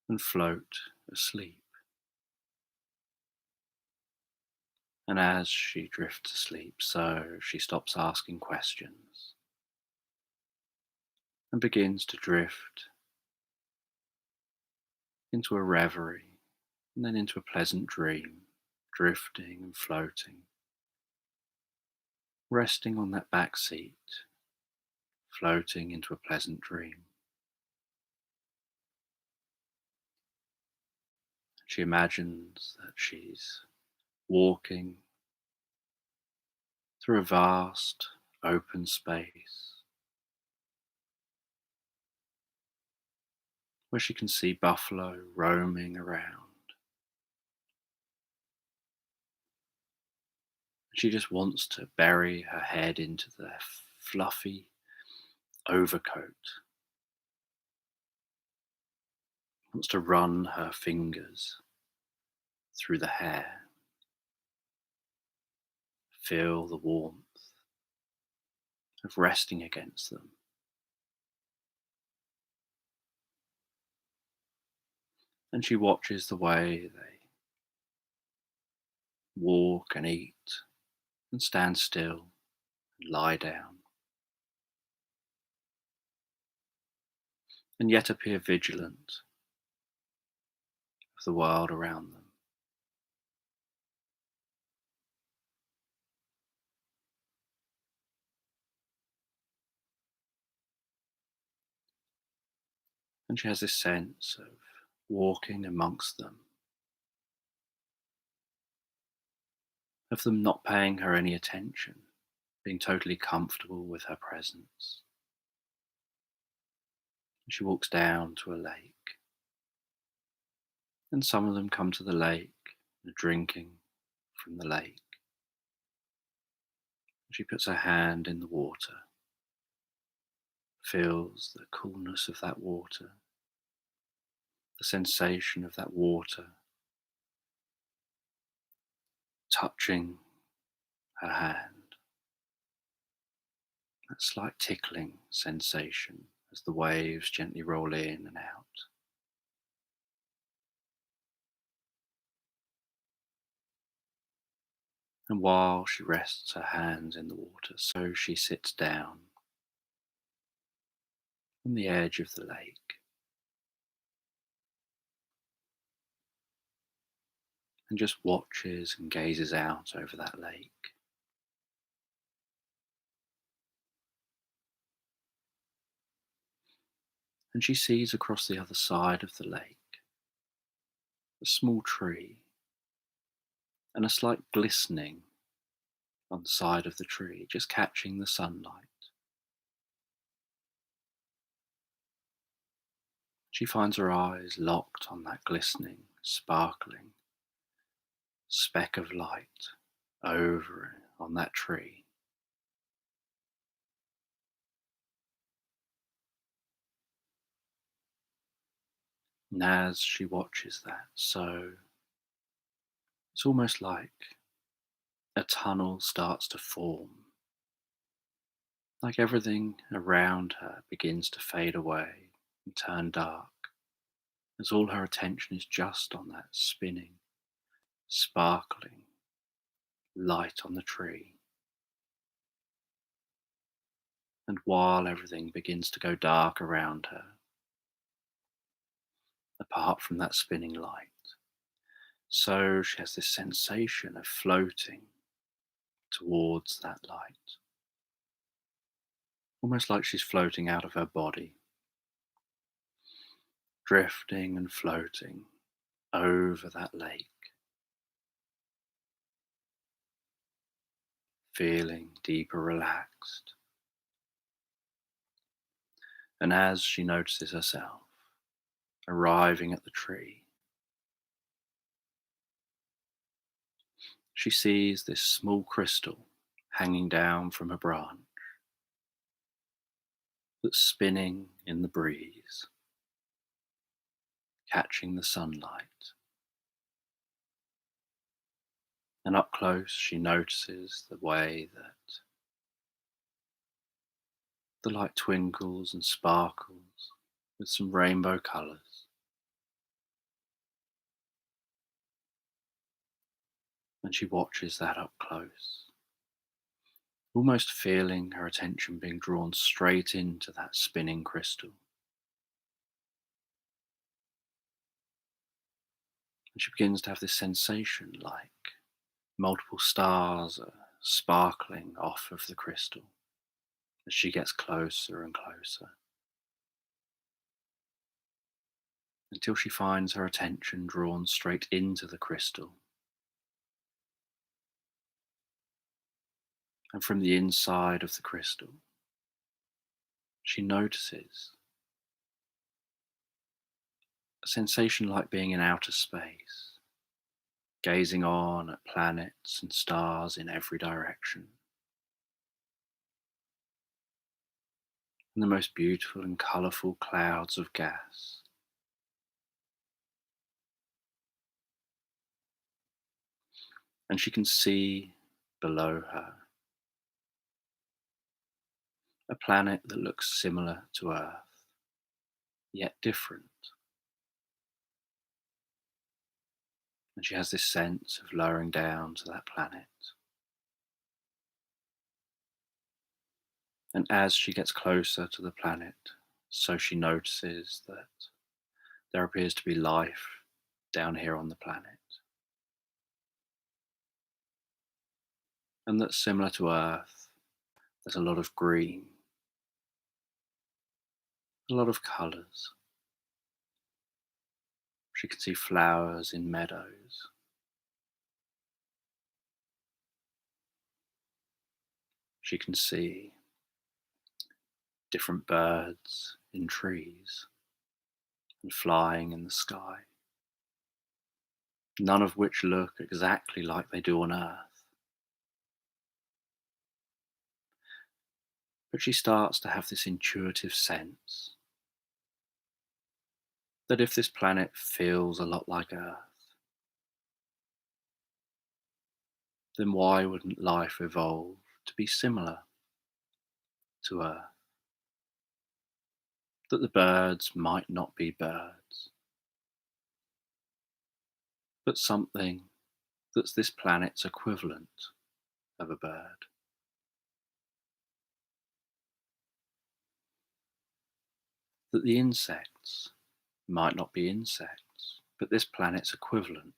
and float asleep. And as she drifts asleep, so she stops asking questions and begins to drift into a reverie and then into a pleasant dream, drifting and floating, resting on that back seat, floating into a pleasant dream. She imagines that she's walking through a vast open space where she can see buffalo roaming around. She just wants to bury her head into their fluffy overcoat, wants to run her fingers through the hair, feel the warmth of resting against them. And she watches the way they walk and eat and stand still and lie down, and yet appear vigilant of the world around them. And she has this sense of walking amongst them, of them not paying her any attention, being totally comfortable with her presence. She walks down to a lake, and some of them come to the lake and are drinking from the lake. She puts her hand in the water, feels the coolness of that water, the sensation of that water touching her hand, that slight tickling sensation as the waves gently roll in and out. And while she rests her hands in the water, so she sits down on the edge of the lake and just watches and gazes out over that lake. And she sees across the other side of the lake a small tree and a slight glistening on the side of the tree, just catching the sunlight. She finds her eyes locked on that glistening, sparkling speck of light over on that tree. And as she watches that, so it's almost like a tunnel starts to form, like everything around her begins to fade away and turn dark, as all her attention is just on that spinning, sparkling light on the tree. And while everything begins to go dark around her, apart from that spinning light, so she has this sensation of floating towards that light, almost like she's floating out of her body, drifting and floating over that lake, feeling deeper relaxed. And as she notices herself arriving at the tree, she sees this small crystal hanging down from a branch that's spinning in the breeze, catching the sunlight. And up close, she notices the way that the light twinkles and sparkles with some rainbow colours. And she watches that up close, almost feeling her attention being drawn straight into that spinning crystal. And she begins to have this sensation like multiple stars are sparkling off of the crystal as she gets closer and closer, until she finds her attention drawn straight into the crystal. And from the inside of the crystal, she notices a sensation like being in outer space, gazing on at planets and stars in every direction. And the most beautiful and colourful clouds of gas. And she can see below her a planet that looks similar to Earth, yet different. And she has this sense of lowering down to that planet. And as she gets closer to the planet, so she notices that there appears to be life down here on the planet. And that similar to Earth, there's a lot of green, a lot of colours. She can see flowers in meadows. She can see different birds in trees and flying in the sky, none of which look exactly like they do on Earth. But she starts to have this intuitive sense that if this planet feels a lot like Earth, then why wouldn't life evolve to be similar to Earth? That the birds might not be birds, but something that's this planet's equivalent of a bird. That the insects might not be insects, but this planet's equivalent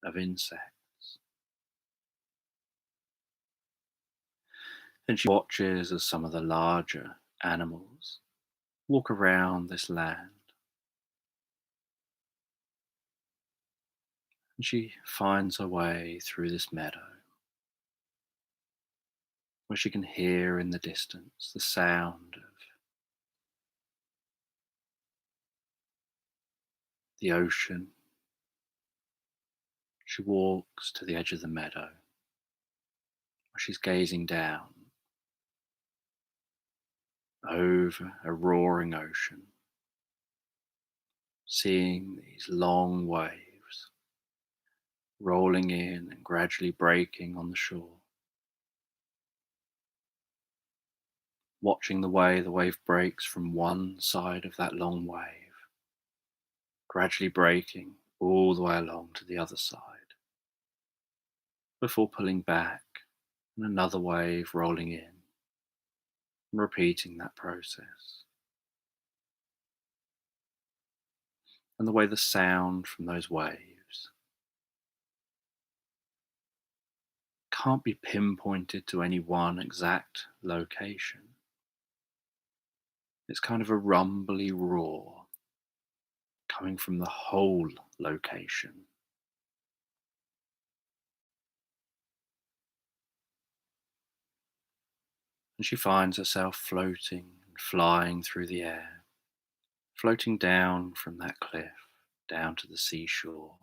of insects. And she watches as some of the larger animals walk around this land. And she finds her way through this meadow. where she can hear in the distance the sound of the ocean. She walks to the edge of the meadow where she's gazing down over a roaring ocean, seeing these long waves rolling in and gradually breaking on the shore, watching the way the wave breaks from one side of that long wave, gradually breaking all the way along to the other side, before pulling back and another wave rolling in, and repeating that process. And the way the sound from those waves can't be pinpointed to any one exact location. It's kind of a rumbly roar coming from the whole location. And she finds herself floating and flying through the air, floating down from that cliff down to the seashore.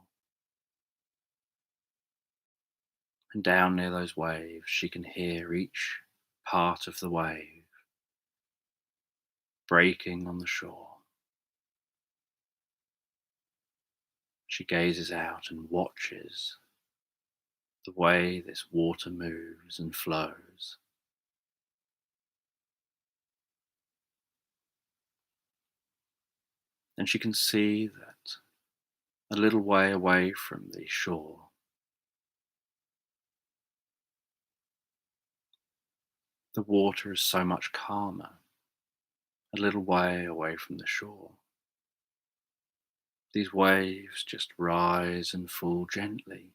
And down near those waves, she can hear each part of the wave breaking on the shore. She gazes out and watches the way this water moves and flows. And she can see that a little way away from the shore, the water is so much calmer, a little way away from the shore. These waves just rise and fall gently.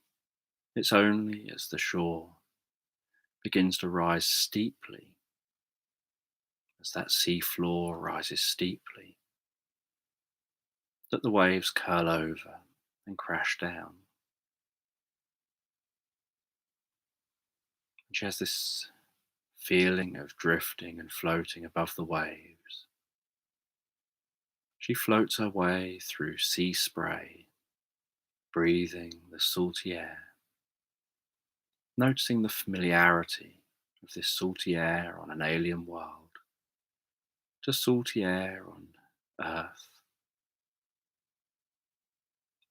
It's only as the shore begins to rise steeply, as that sea floor rises steeply, that the waves curl over and crash down. And she has this feeling of drifting and floating above the waves. She floats her way through sea spray, breathing the salty air, noticing the familiarity of this salty air on an alien world to salty air on Earth.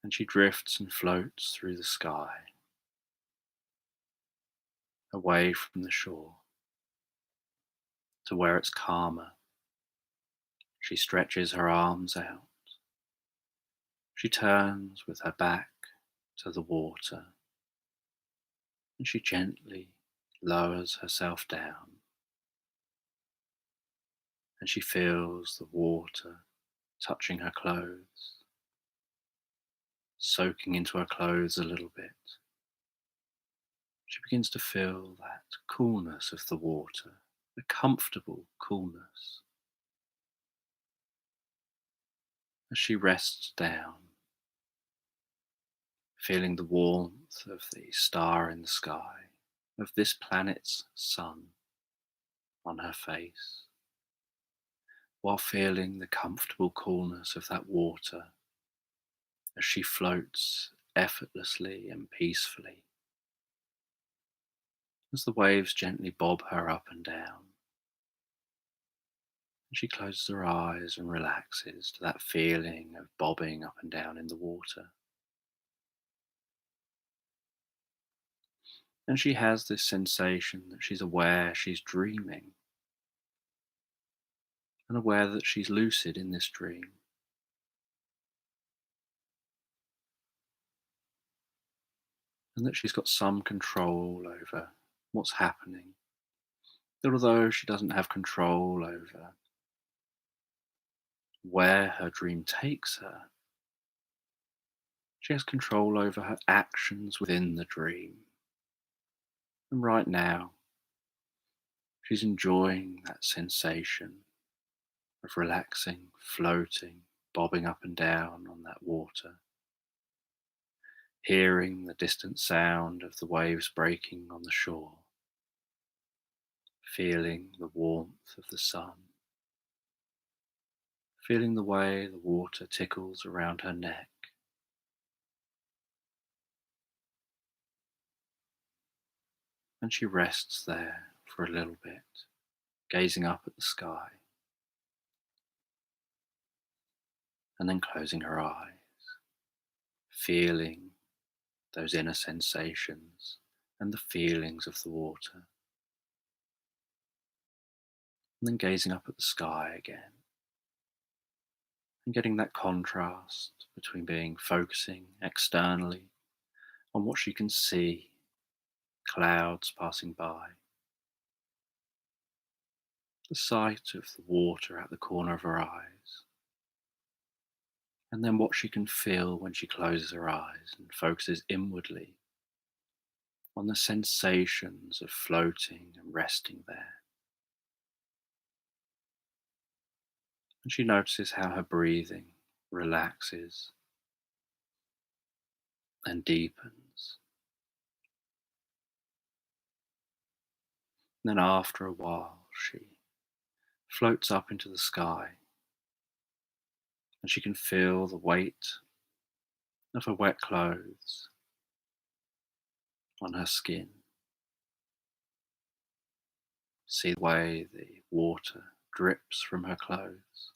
And she drifts and floats through the sky, away from the shore, to where it's calmer. She stretches her arms out. She turns with her back to the water, and she gently lowers herself down, and she feels the water touching her clothes, soaking into her clothes a little bit. She begins to feel that coolness of the water, the comfortable coolness. As she rests down, feeling the warmth of the star in the sky, of this planet's sun on her face, while feeling the comfortable coolness of that water as she floats effortlessly and peacefully, as the waves gently bob her up and down. And she closes her eyes and relaxes to that feeling of bobbing up and down in the water. And she has this sensation that she's aware she's dreaming, and aware that she's lucid in this dream. And that she's got some control over what's happening. That although she doesn't have control over where her dream takes her, she has control over her actions within the dream. And right now, she's enjoying that sensation of relaxing, floating, bobbing up and down on that water, hearing the distant sound of the waves breaking on the shore, feeling the warmth of the sun, feeling the way the water tickles around her neck. And she rests there for a little bit, gazing up at the sky, and then closing her eyes, feeling those inner sensations and the feelings of the water, and then gazing up at the sky again, and getting that contrast between being focusing externally on what she can see, clouds passing by, the sight of the water at the corner of her eyes, and then what she can feel when she closes her eyes and focuses inwardly on the sensations of floating and resting there. And she notices how her breathing relaxes and deepens. And then after a while, she floats up into the sky, and she can feel the weight of her wet clothes on her skin. See the way the water drips from her clothes,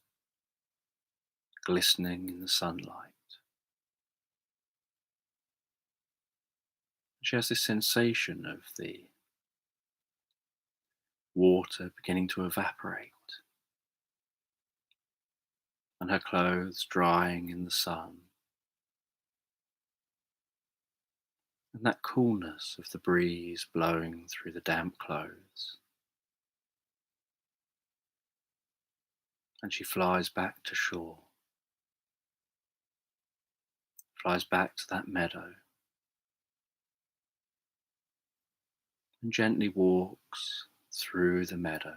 glistening in the sunlight. She has this sensation of the water beginning to evaporate and her clothes drying in the sun, and that coolness of the breeze blowing through the damp clothes. And she flies back to shore, flies back to that meadow, and gently walks through the meadow,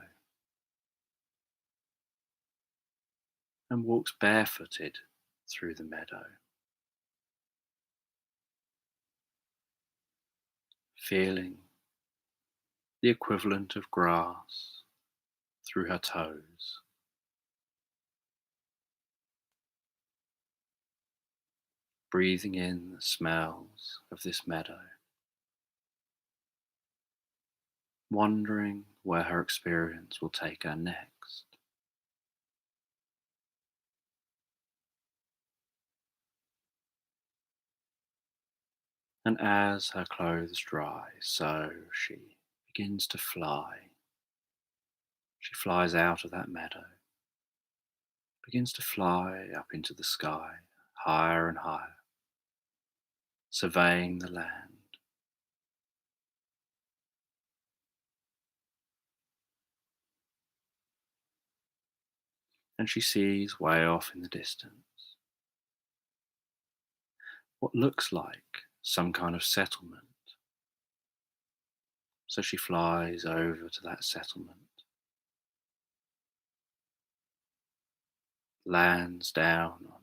and walks barefooted through the meadow, feeling the equivalent of grass through her toes, breathing in the smells of this meadow, wondering where her experience will take her next. And as her clothes dry, so she begins to fly. She flies out of that meadow, begins to fly up into the sky, higher and higher, surveying the land. And she sees way off in the distance what looks like some kind of settlement. So she flies over to that settlement, lands down on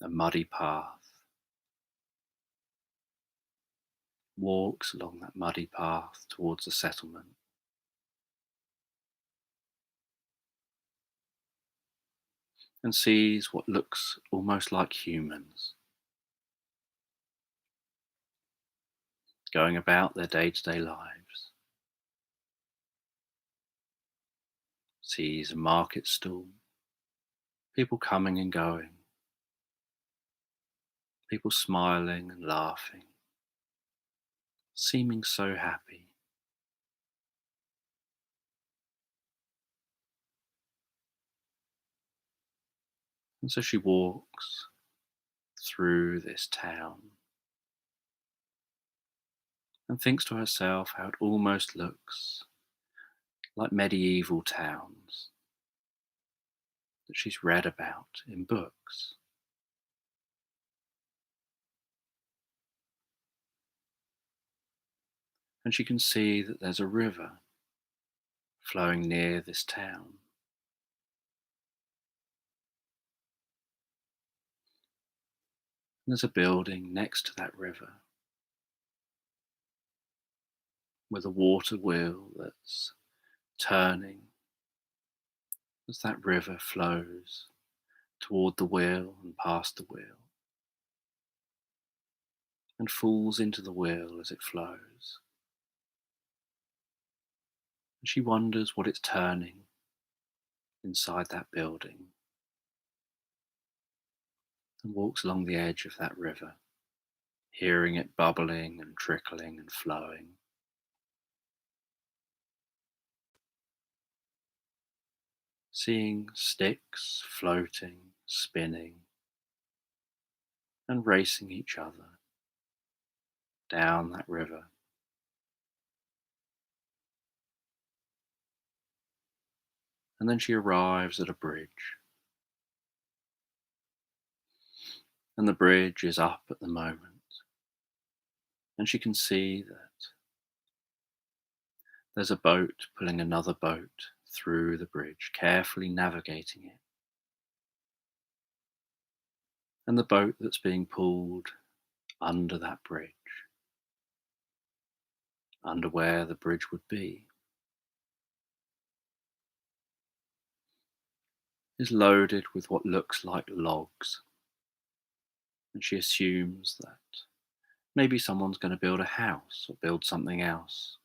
a muddy path, walks along that muddy path towards the settlement, and sees what looks almost like humans going about their day-to-day lives. Sees a market stall, people coming and going, people smiling and laughing, seeming so happy. And so she walks through this town and thinks to herself how it almost looks like medieval towns that she's read about in books. And she can see that there's a river flowing near this town. And there's a building next to that river with a water wheel that's turning as that river flows toward the wheel and past the wheel, and falls into the wheel as it flows. And she wonders what it's turning inside that building, and walks along the edge of that river, hearing it bubbling and trickling and flowing. Seeing sticks floating, spinning, and racing each other down that river. And then she arrives at a bridge. And the bridge is up at the moment. And she can see that there's a boat pulling another boat through the bridge, carefully navigating it. And the boat that's being pulled under that bridge, under where the bridge would be, is loaded with what looks like logs. And she assumes that maybe someone's going to build a house or build something else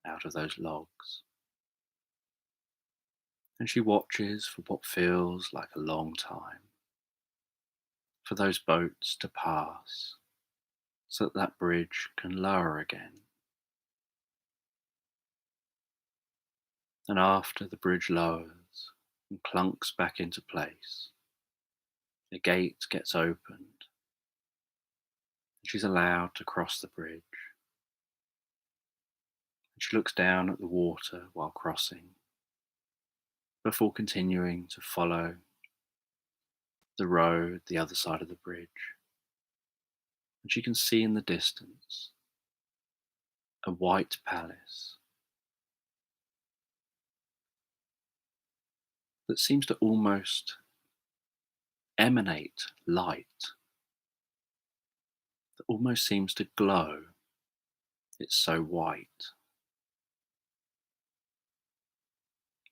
out of those logs. And she watches for what feels like a long time for those boats to pass so that that bridge can lower again. And after the bridge lowers and clunks back into place, the gate gets opened and she's allowed to cross the bridge. And she looks down at the water while crossing, before continuing to follow the road the other side of the bridge. And she can see in the distance a white palace that seems to almost emanate light, that almost seems to glow. It's so white.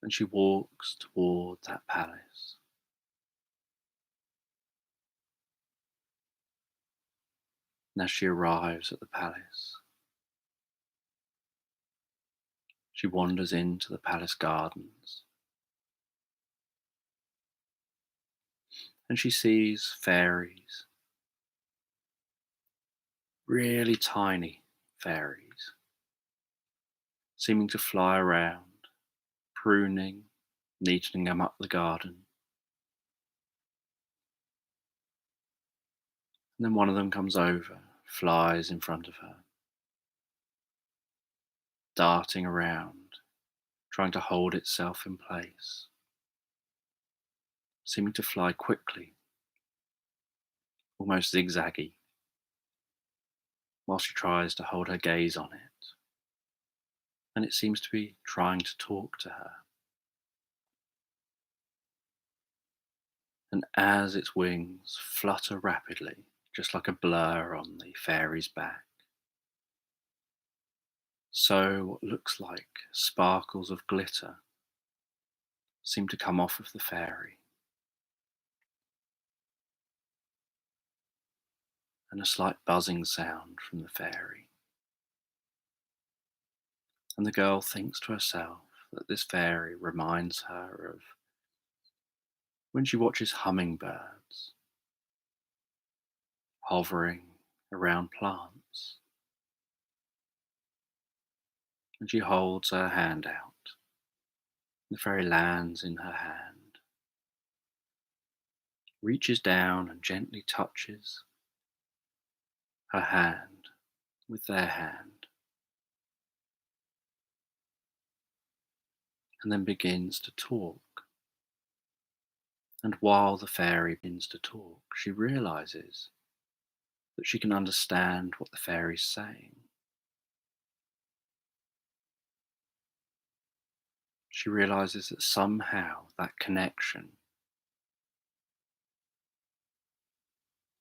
And she walks toward that palace. And as she arrives at the palace, she wanders into the palace gardens. And she sees fairies, really tiny fairies, seeming to fly around, pruning, neatening them up the garden. And then one of them comes over, flies in front of her, darting around, trying to hold itself in place, seeming to fly quickly, almost zigzaggy, while she tries to hold her gaze on it. And it seems to be trying to talk to her. And as its wings flutter rapidly, just like a blur on the fairy's back, so what looks like sparkles of glitter seem to come off of the fairy, and a slight buzzing sound from the fairy. And the girl thinks to herself that this fairy reminds her of when she watches hummingbirds hovering around plants. And she holds her hand out. The fairy lands in her hand, reaches down and gently touches her hand with their hand, and then begins to talk. And while the fairy begins to talk, she realizes that she can understand what the fairy's saying. She realizes that somehow that connection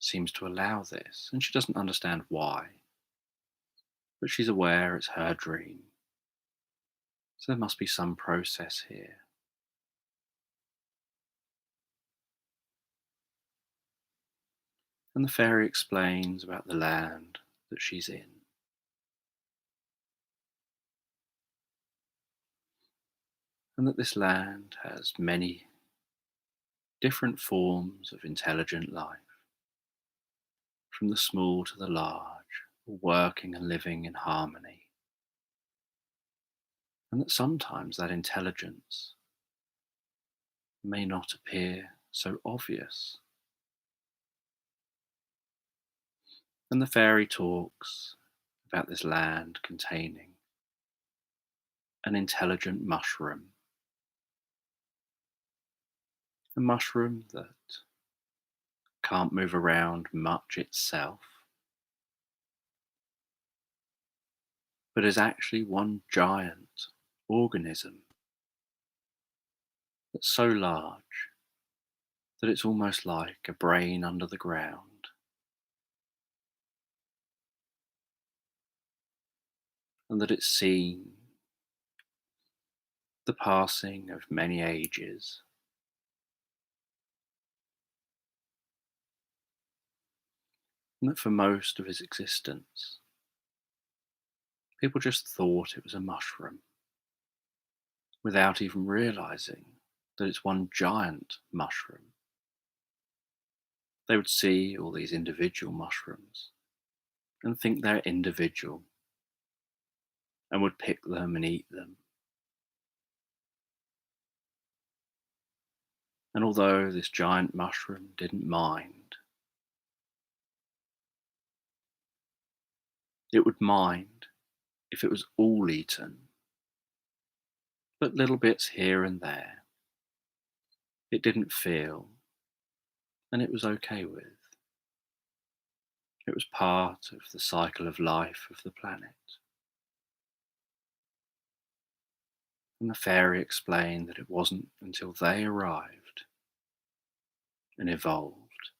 seems to allow this, and she doesn't understand why, but she's aware it's her dream. So there must be some process here. And the fairy explains about the land that she's in, and that this land has many different forms of intelligent life, from the small to the large, all working and living in harmony, and that sometimes that intelligence may not appear so obvious. And the fairy talks about this land containing an intelligent mushroom, a mushroom that can't move around much itself, but is actually one giant organism that's so large that it's almost like a brain under the ground, and that it's seen the passing of many ages, and that for most of its existence, people just thought it was a mushroom without even realizing that it's one giant mushroom. They would see all these individual mushrooms and think they're individual and would pick them and eat them. And although this giant mushroom didn't mind, it would mind if it was all eaten, but little bits here and there it didn't feel, and it was okay with. It was part of the cycle of life of the planet. And the fairy explained that it wasn't until they arrived and evolved,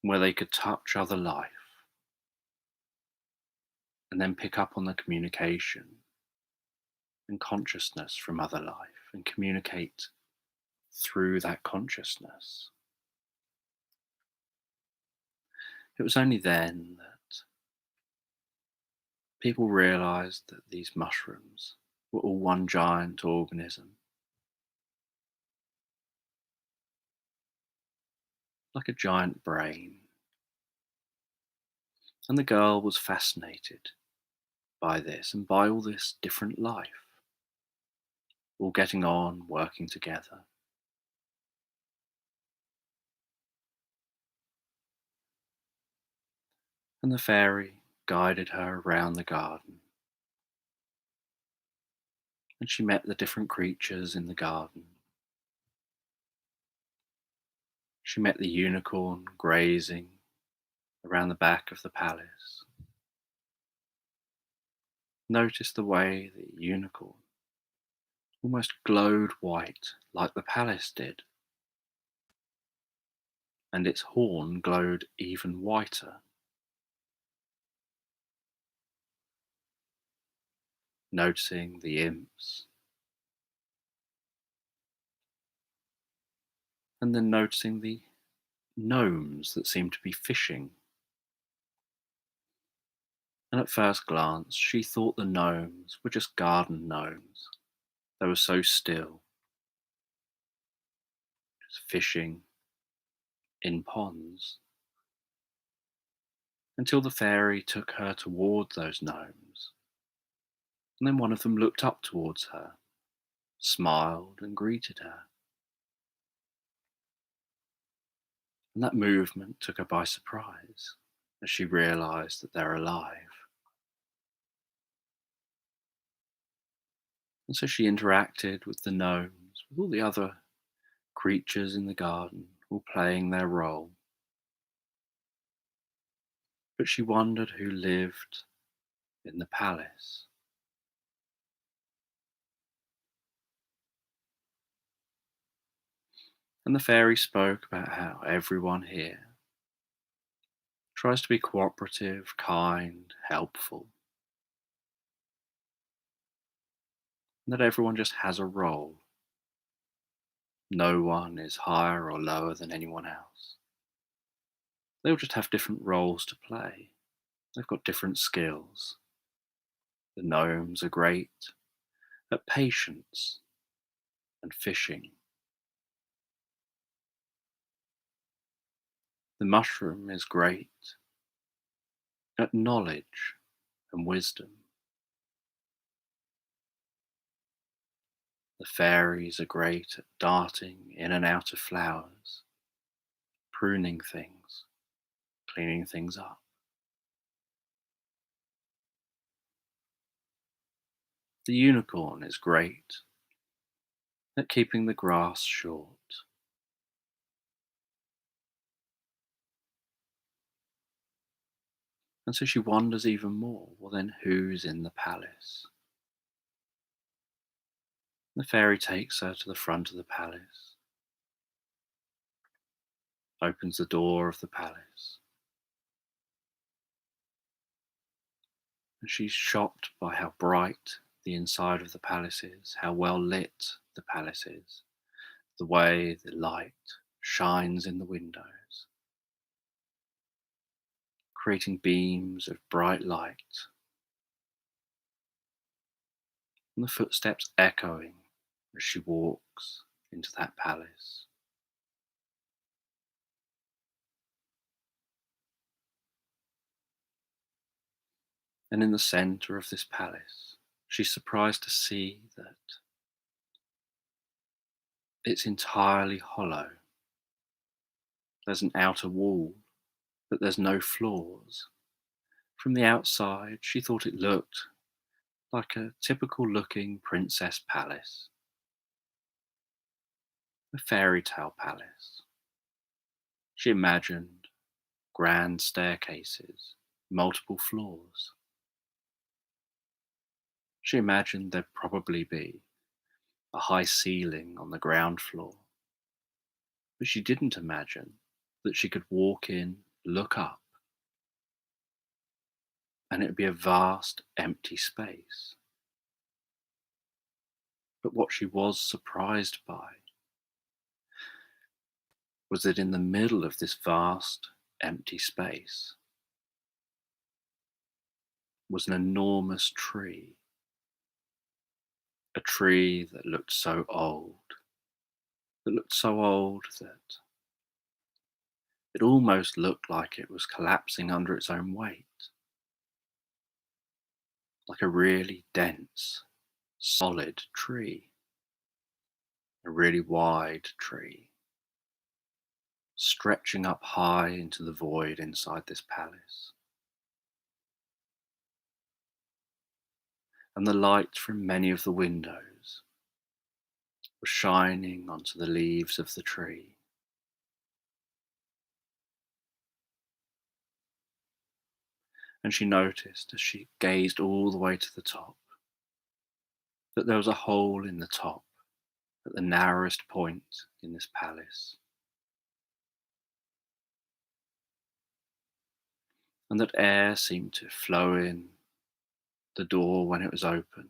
where they could touch other life and then pick up on the communication and consciousness from other life and communicate through that consciousness. It was only then that people realized that these mushrooms were all one giant organism, like a giant brain. And the girl was fascinated by this and by all this different life, all getting on, working together. And the fairy guided her around the garden, and she met the different creatures in the garden. She met the unicorn grazing around the back of the palace. Noticed the way the unicorn almost glowed white like the palace did, and its horn glowed even whiter. Noticing the imps, and then noticing the gnomes that seemed to be fishing. And at first glance, she thought the gnomes were just garden gnomes. They were so still, just fishing in ponds, until the fairy took her toward those gnomes. And then one of them looked up towards her, smiled, and greeted her. And that movement took her by surprise as she realized that they're alive. And so she interacted with the gnomes, with all the other creatures in the garden, all playing their role. But she wondered who lived in the palace. And the fairy spoke about how everyone here tries to be cooperative, kind, helpful. and that everyone just has a role. No one is higher or lower than anyone else. They all just have different roles to play. They've got different skills. The gnomes are great at patience and fishing. The mushroom is great at knowledge and wisdom. The fairies are great at darting in and out of flowers, pruning things, cleaning things up. The unicorn is great at keeping the grass short. And so she wonders even more. Well, then who's in the palace? The fairy takes her to the front of the palace, opens the door of the palace, and she's shocked by how bright the inside of the palace is, how well lit the palace is, the way the light shines in the windows, creating beams of bright light, and the footsteps echoing as she walks into that palace. And in the centre of this palace, she's surprised to see that it's entirely hollow. There's an outer wall, but there's no floors. From the outside, she thought it looked like a typical looking princess palace, a fairy tale palace. She imagined grand staircases, multiple floors. She imagined there'd probably be a high ceiling on the ground floor. But she didn't imagine that she could walk in, look up, and it'd be a vast empty space. But what she was surprised by was that in the middle of this vast empty space was an enormous tree. A tree that looked so old, that it almost looked like it was collapsing under its own weight, like a really dense, solid tree, a really wide tree, stretching up high into the void inside this palace. And the light from many of the windows was shining onto the leaves of the tree. And she noticed as she gazed all the way to the top that there was a hole in the top at the narrowest point in this palace, and that air seemed to flow in the door when it was opened,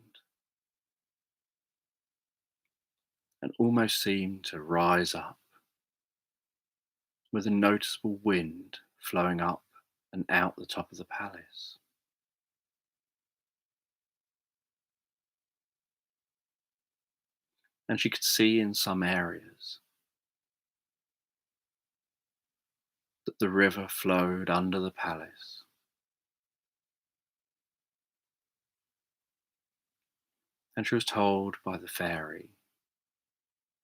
and almost seemed to rise up with a noticeable wind flowing up and out the top of the palace. And she could see in some areas that the river flowed under the palace. And she was told by the fairy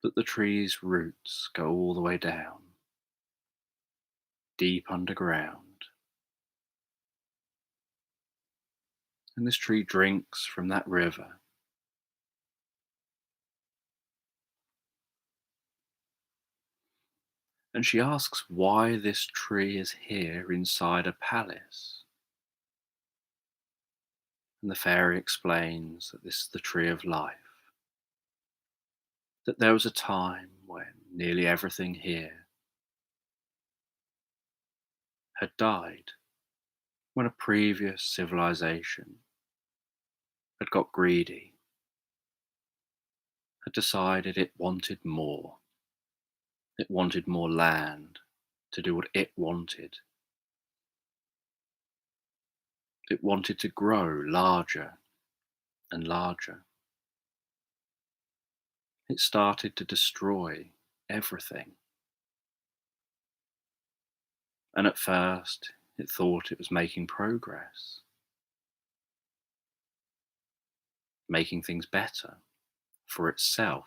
that the tree's roots go all the way down, deep underground. And this tree drinks from that river. And she asks why this tree is here inside a palace. And the fairy explains that this is the tree of life, that there was a time when nearly everything here had died, when a previous civilization had got greedy had decided it wanted more. It wanted more land to do what it wanted. It wanted to grow larger and larger. It started to destroy everything. And at first, it thought it was making progress, making things better for itself.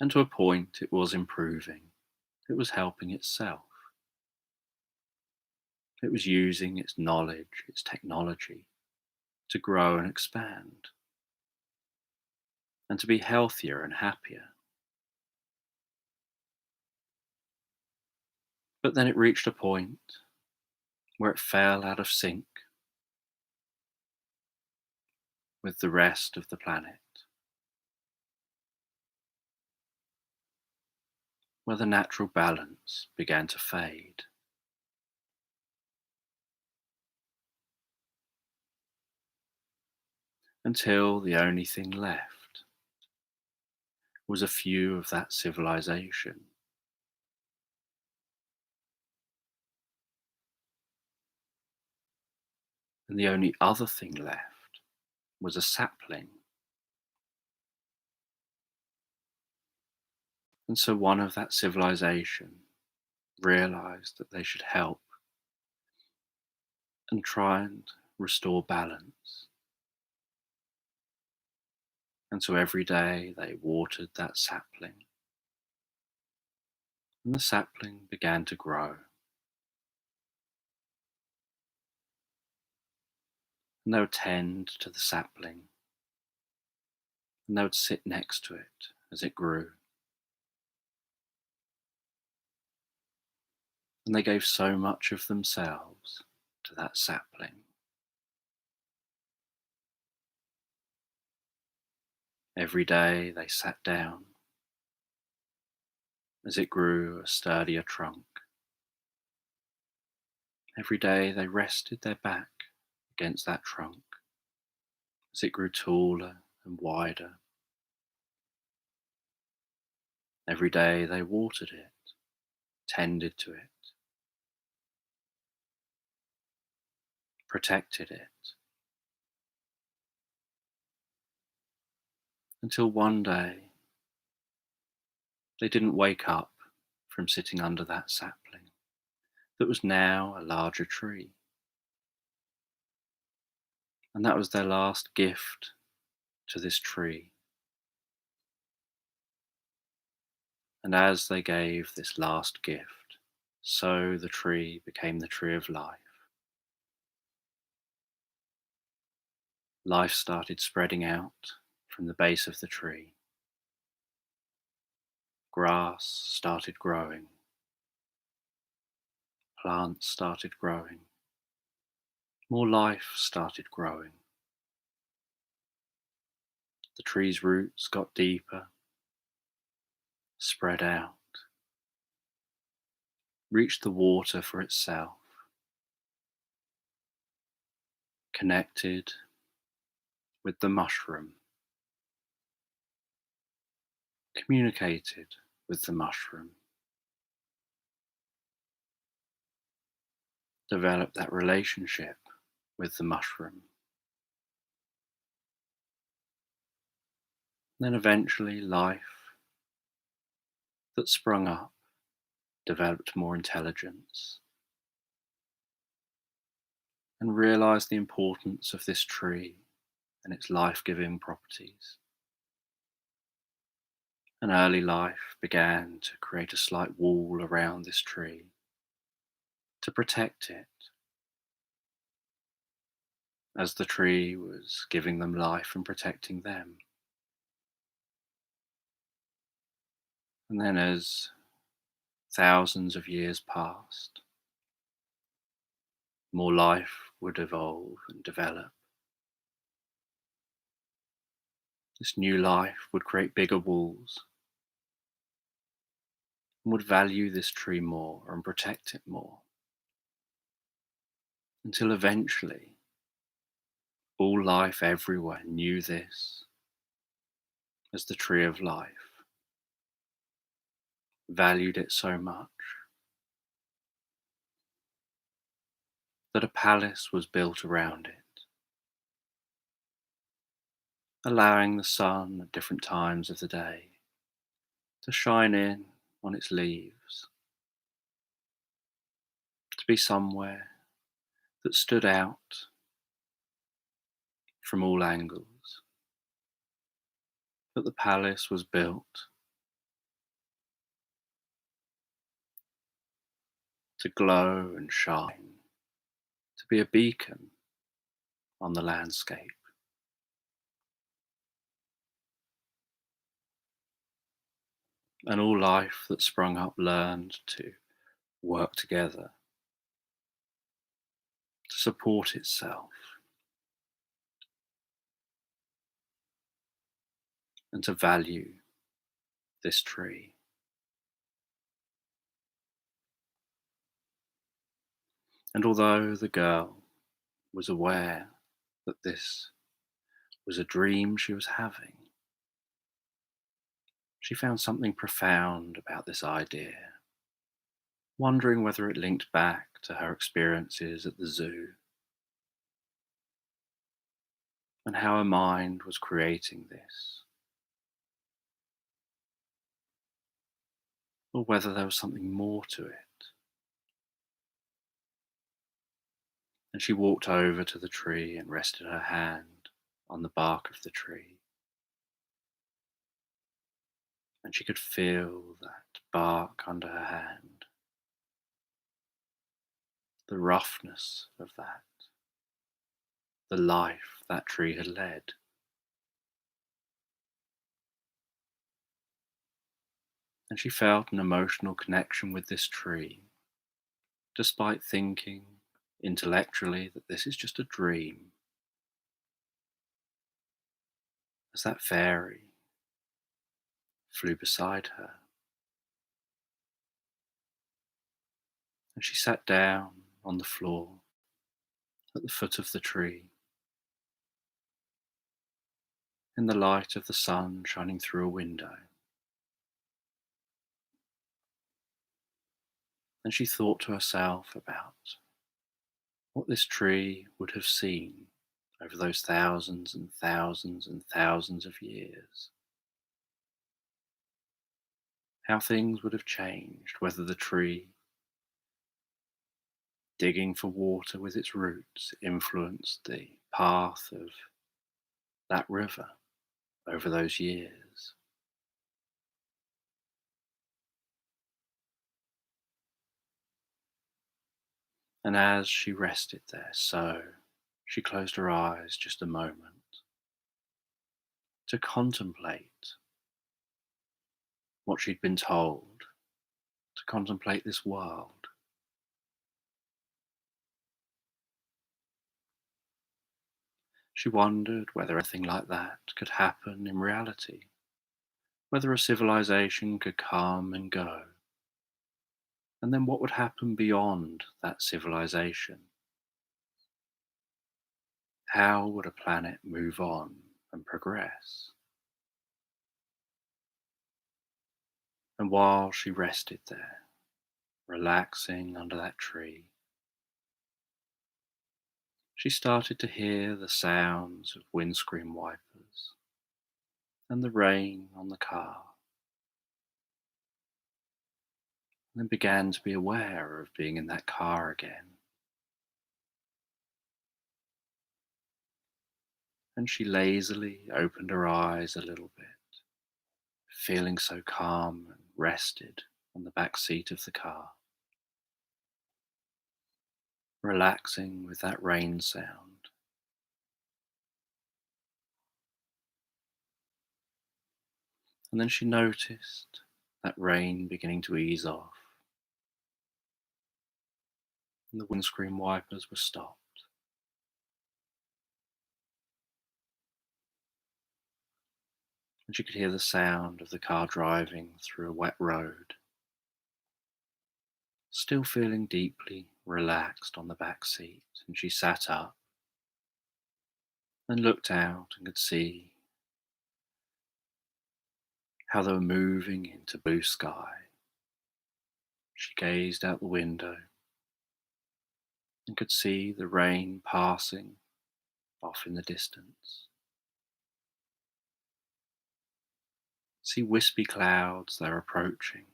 And to a point, it was improving. It was helping itself. It was using its knowledge, its technology, to grow and expand, and to be healthier and happier. But then it reached a point where it fell out of sync with the rest of the planet, where the natural balance began to fade. Until the only thing left was a few of that civilization. And the only other thing left was a sapling. And so one of that civilization realized that they should help and try and restore balance. And so every day they watered that sapling, and the sapling began to grow. And they would tend to the sapling, and they would sit next to it as it grew. And they gave so much of themselves to that sapling. Every day they sat down as it grew a sturdier trunk. Every day they rested their back against that trunk as it grew taller and wider. Every day they watered it, tended to it, protected it, until one day they didn't wake up from sitting under that sapling that was now a larger tree. And that was their last gift to this tree. And as they gave this last gift, so the tree became the tree of life. Life started spreading out from the base of the tree. Grass started growing. Plants started growing. More life started growing. The tree's roots got deeper, spread out, reached the water for itself, connected with the mushroom, communicated with the mushroom, developed that relationship with the mushroom. Then eventually life that sprung up developed more intelligence and realized the importance of this tree and its life-giving properties. And early life began to create a slight wall around this tree to protect it, as the tree was giving them life and protecting them. And then as thousands of years passed, more life would evolve and develop. This new life would create bigger walls and would value this tree more and protect it more, until eventually all life everywhere knew this as the tree of life, valued it so much that a palace was built around it, allowing the sun at different times of the day to shine in on its leaves, to be somewhere that stood out from all angles. But the palace was built to glow and shine, to be a beacon on the landscape. And all life that sprung up learned to work together, to support itself, and to value this tree. And although the girl was aware that this was a dream she was having, she found something profound about this idea, wondering whether it linked back to her experiences at the zoo and how her mind was creating this, or whether there was something more to it. And she walked over to the tree and rested her hand on the bark of the tree. And she could feel that bark under her hand, the roughness of that, the life that tree had led. And she felt an emotional connection with this tree, despite thinking intellectually that this is just a dream, as that fairy flew beside her. And she sat down on the floor at the foot of the tree, in the light of the sun shining through a window. And she thought to herself about what this tree would have seen over those thousands and thousands and thousands of years. How things would have changed, whether the tree, digging for water with its roots, influenced the path of that river over those years. And as she rested there, so she closed her eyes just a moment to contemplate what she'd been told, to contemplate this world. She wondered whether anything like that could happen in reality, whether a civilization could come and go, and then what would happen beyond that civilization. How would a planet move on and progress? And while she rested there, relaxing under that tree, she started to hear the sounds of windscreen wipers and the rain on the car, and then began to be aware of being in that car again. And she lazily opened her eyes a little bit, feeling so calm and rested on the back seat of the car, relaxing with that rain sound. And then she noticed that rain beginning to ease off, and the windscreen wipers were stopped. And she could hear the sound of the car driving through a wet road, still feeling deeply relaxed on the back seat. And she sat up and looked out and could see how they were moving into blue sky. She gazed out the window and could see the rain passing off in the distance. See wispy clouds they're approaching.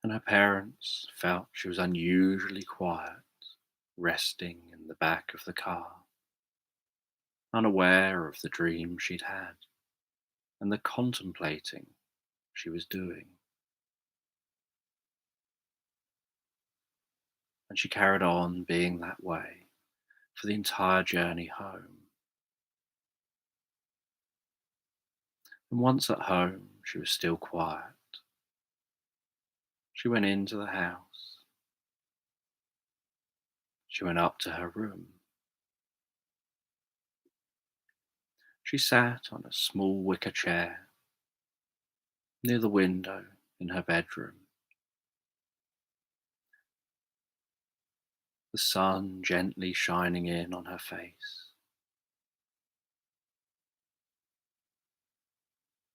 And her parents felt she was unusually quiet, resting in the back of the car, unaware of the dream she'd had and the contemplating she was doing. And she carried on being that way for the entire journey home. And once at home, she was still quiet. She went into the house. She went up to her room. She sat on a small wicker chair near the window in her bedroom. The sun gently shining in on her face.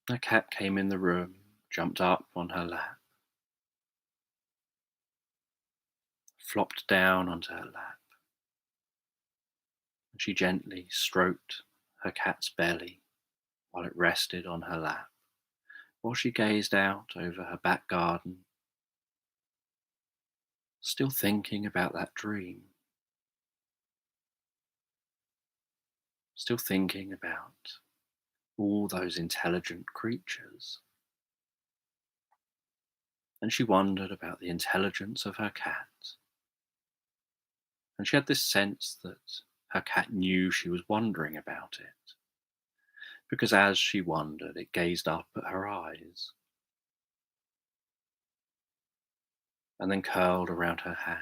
A cat came in the room, jumped up on her lap, flopped down onto her lap, and she gently stroked her cat's belly while it rested on her lap, while she gazed out over her back garden, still thinking about that dream, still thinking about all those intelligent creatures. And she wondered about the intelligence of her cat. And she had this sense that her cat knew she was wondering about it, because as she wondered, it gazed up at her eyes and then curled around her hand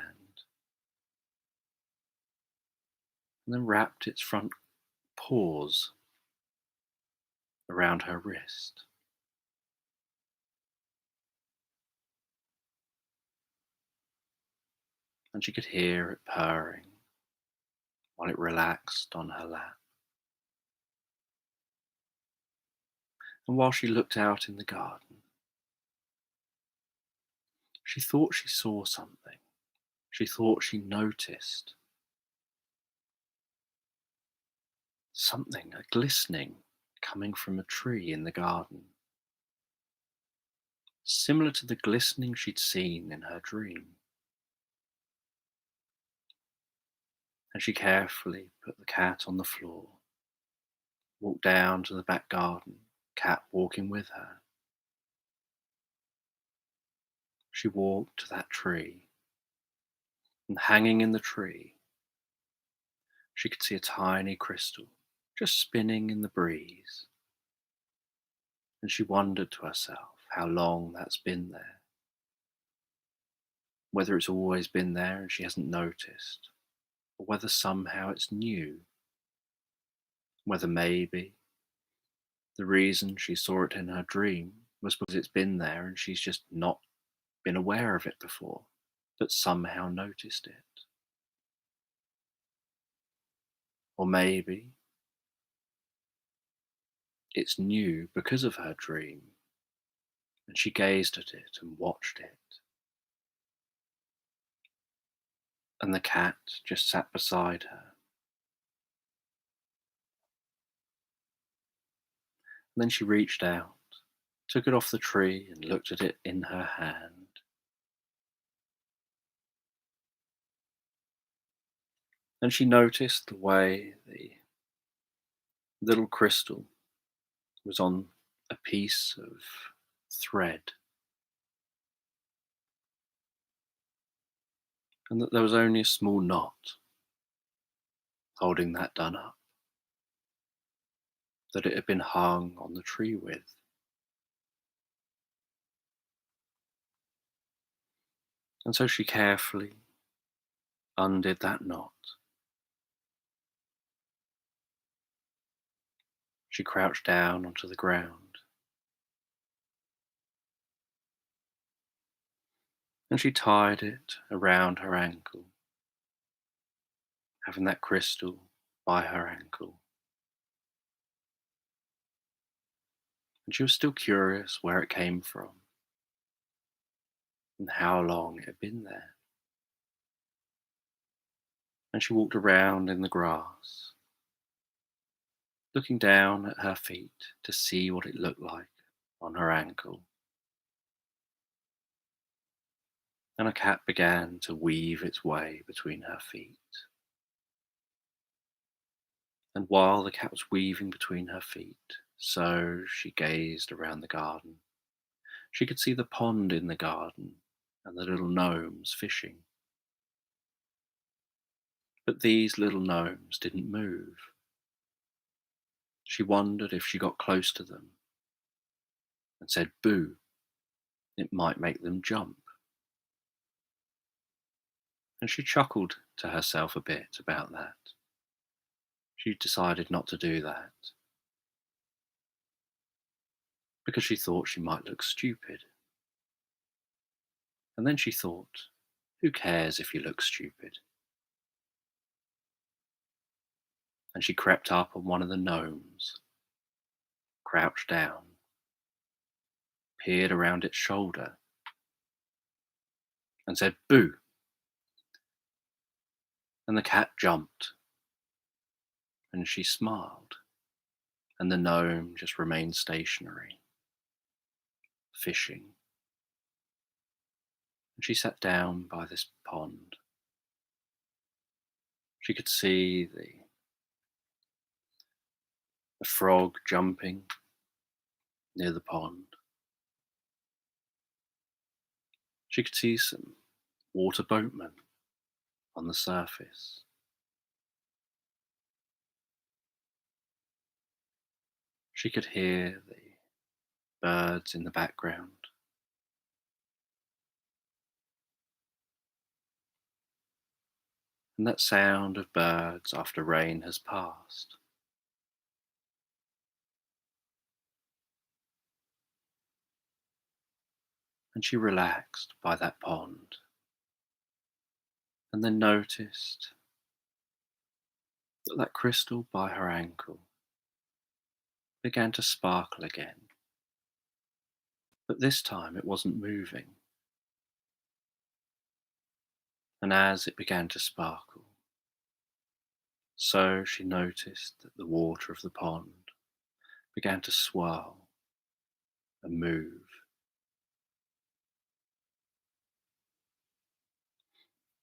and then wrapped its front paws around her wrist. And she could hear it purring while it relaxed on her lap. And while she looked out in the garden, she thought she saw something. She thought she noticed something, a glistening coming from a tree in the garden, similar to the glistening she'd seen in her dream. And she carefully put the cat on the floor, walked down to the back garden, cat walking with her. She walked to that tree, and hanging in the tree, she could see a tiny crystal just spinning in the breeze. And she wondered to herself how long that's been there, whether it's always been there and she hasn't noticed, or whether somehow it's new, whether maybe the reason she saw it in her dream was because it's been there and she's just not been aware of it before, but somehow noticed it. Or maybe it's new because of her dream, and she gazed at it and watched it. And the cat just sat beside her. And then she reached out, took it off the tree and looked at it in her hand. And she noticed the way the little crystal was on a piece of thread, and that there was only a small knot holding that done up, that it had been hung on the tree with. And so she carefully undid that knot. She crouched down onto the ground, and she tied it around her ankle, having that crystal by her ankle, and she was still curious where it came from and how long it had been there. And she walked around in the grass, looking down at her feet to see what it looked like on her ankle. And a cat began to weave its way between her feet. And while the cat was weaving between her feet, so she gazed around the garden. She could see the pond in the garden and the little gnomes fishing. But these little gnomes didn't move. She wondered if she got close to them and said boo, it might make them jump. And she chuckled to herself a bit about that. She decided not to do that because she thought she might look stupid. And then she thought, who cares if you look stupid? And she crept up on one of the gnomes, crouched down, peered around its shoulder, and said boo. And the cat jumped, and she smiled, and the gnome just remained stationary, fishing. And she sat down by this pond. She could see the frog jumping near the pond. She could see some water boatmen on the surface. She could hear the birds in the background. And that sound of birds after rain has passed. And she relaxed by that pond, and then noticed that that crystal by her ankle began to sparkle again. But this time it wasn't moving. And as it began to sparkle, so she noticed that the water of the pond began to swirl and move.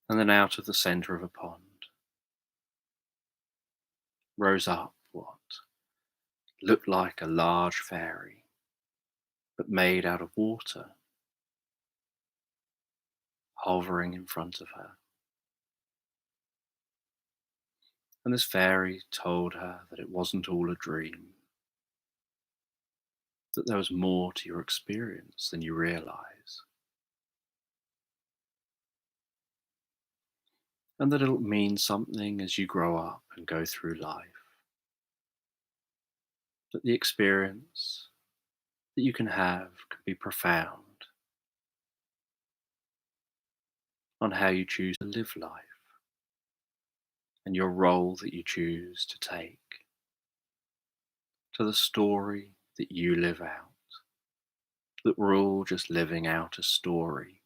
And then out of the centre of a pond rose up what looked like a large fairy, but made out of water, hovering in front of her. And this fairy told her that it wasn't all a dream, that there was more to your experience than you realize, and that it'll mean something as you grow up and go through life. That the experience that you can have can be profound on how you choose to live life and your role that you choose to take, to the story that you live out. That we're all just living out a story.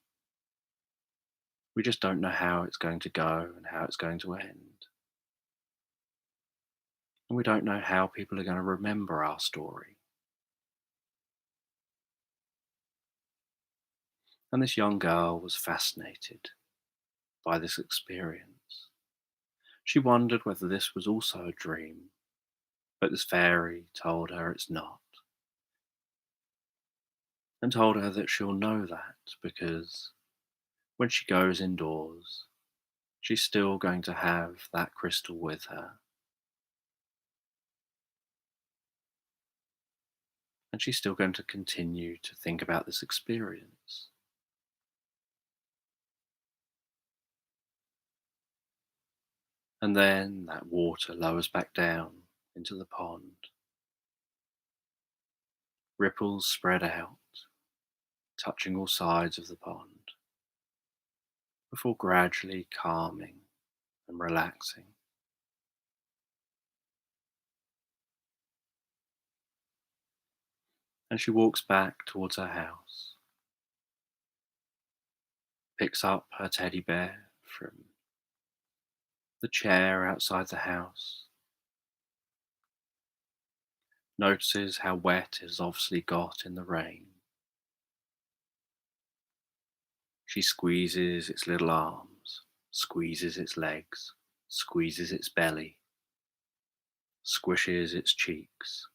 We just don't know how it's going to go and how it's going to end. And we don't know how people are going to remember our story. And this young girl was fascinated by this experience. She wondered whether this was also a dream, but this fairy told her it's not, and told her that she'll know that because when she goes indoors, she's still going to have that crystal with her. And she's still going to continue to think about this experience. And then that water lowers back down into the pond. Ripples spread out, touching all sides of the pond, before gradually calming and relaxing. And she walks back towards her house, picks up her teddy bear from the chair outside the house, notices how wet it has obviously got in the rain. She squeezes its little arms, squeezes its legs, squeezes its belly, squishes its cheeks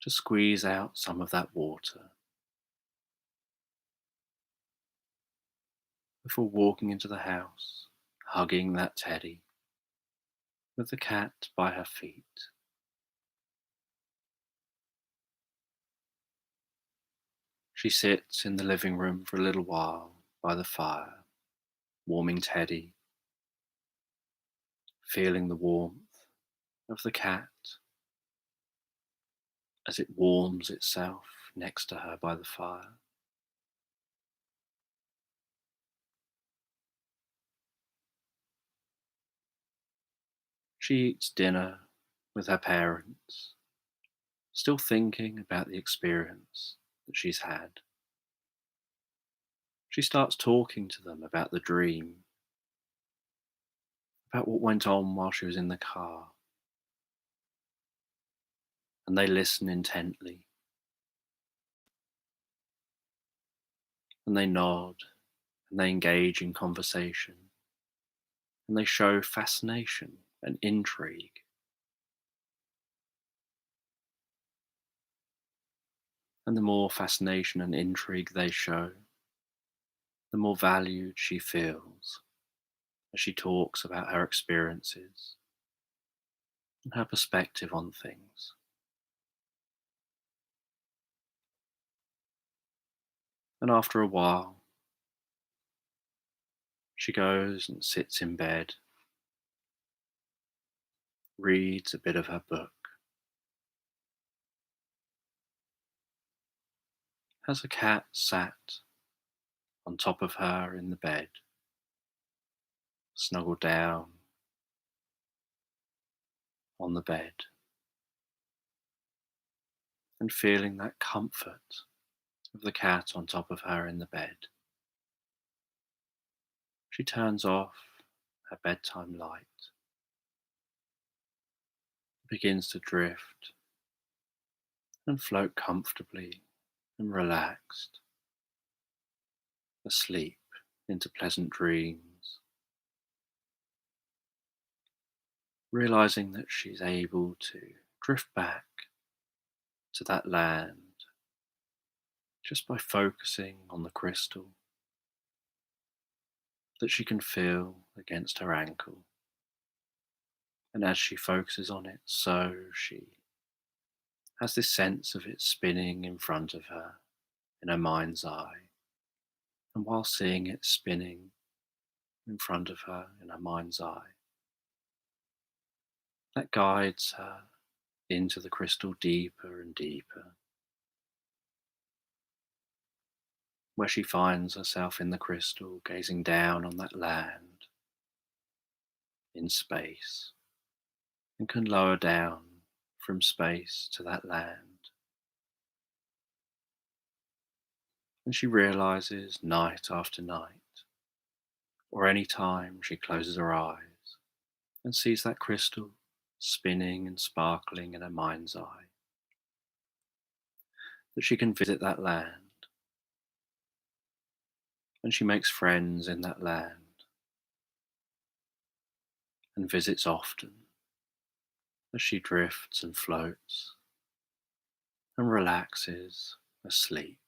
to squeeze out some of that water before walking into the house, hugging that teddy with the cat by her feet. She sits in the living room for a little while by the fire, warming Teddy, feeling the warmth of the cat as it warms itself next to her by the fire. She eats dinner with her parents, still thinking about the experience that she's had. She starts talking to them about the dream, about what went on while she was in the car, and they listen intently, and they nod, and they engage in conversation, and they show fascination and intrigue. And the more fascination and intrigue they show, the more valued she feels as she talks about her experiences and her perspective on things. And after a while, she goes and sits in bed, reads a bit of her book, has a cat sat on top of her in the bed, snuggled down on the bed, and feeling that comfort of the cat on top of her in the bed. She turns off her bedtime light, begins to drift and float comfortably and relaxed, asleep into pleasant dreams, realizing that she's able to drift back to that land just by focusing on the crystal that she can feel against her ankle. And as she focuses on it, so she has this sense of it spinning in front of her in her mind's eye. And while seeing it spinning in front of her in her mind's eye, that guides her into the crystal deeper and deeper, where she finds herself in the crystal, gazing down on that land in space, and can lower down from space to that land. And she realizes night after night, or any time she closes her eyes and sees that crystal spinning and sparkling in her mind's eye, that she can visit that land, and she makes friends in that land and visits often as she drifts and floats and relaxes asleep.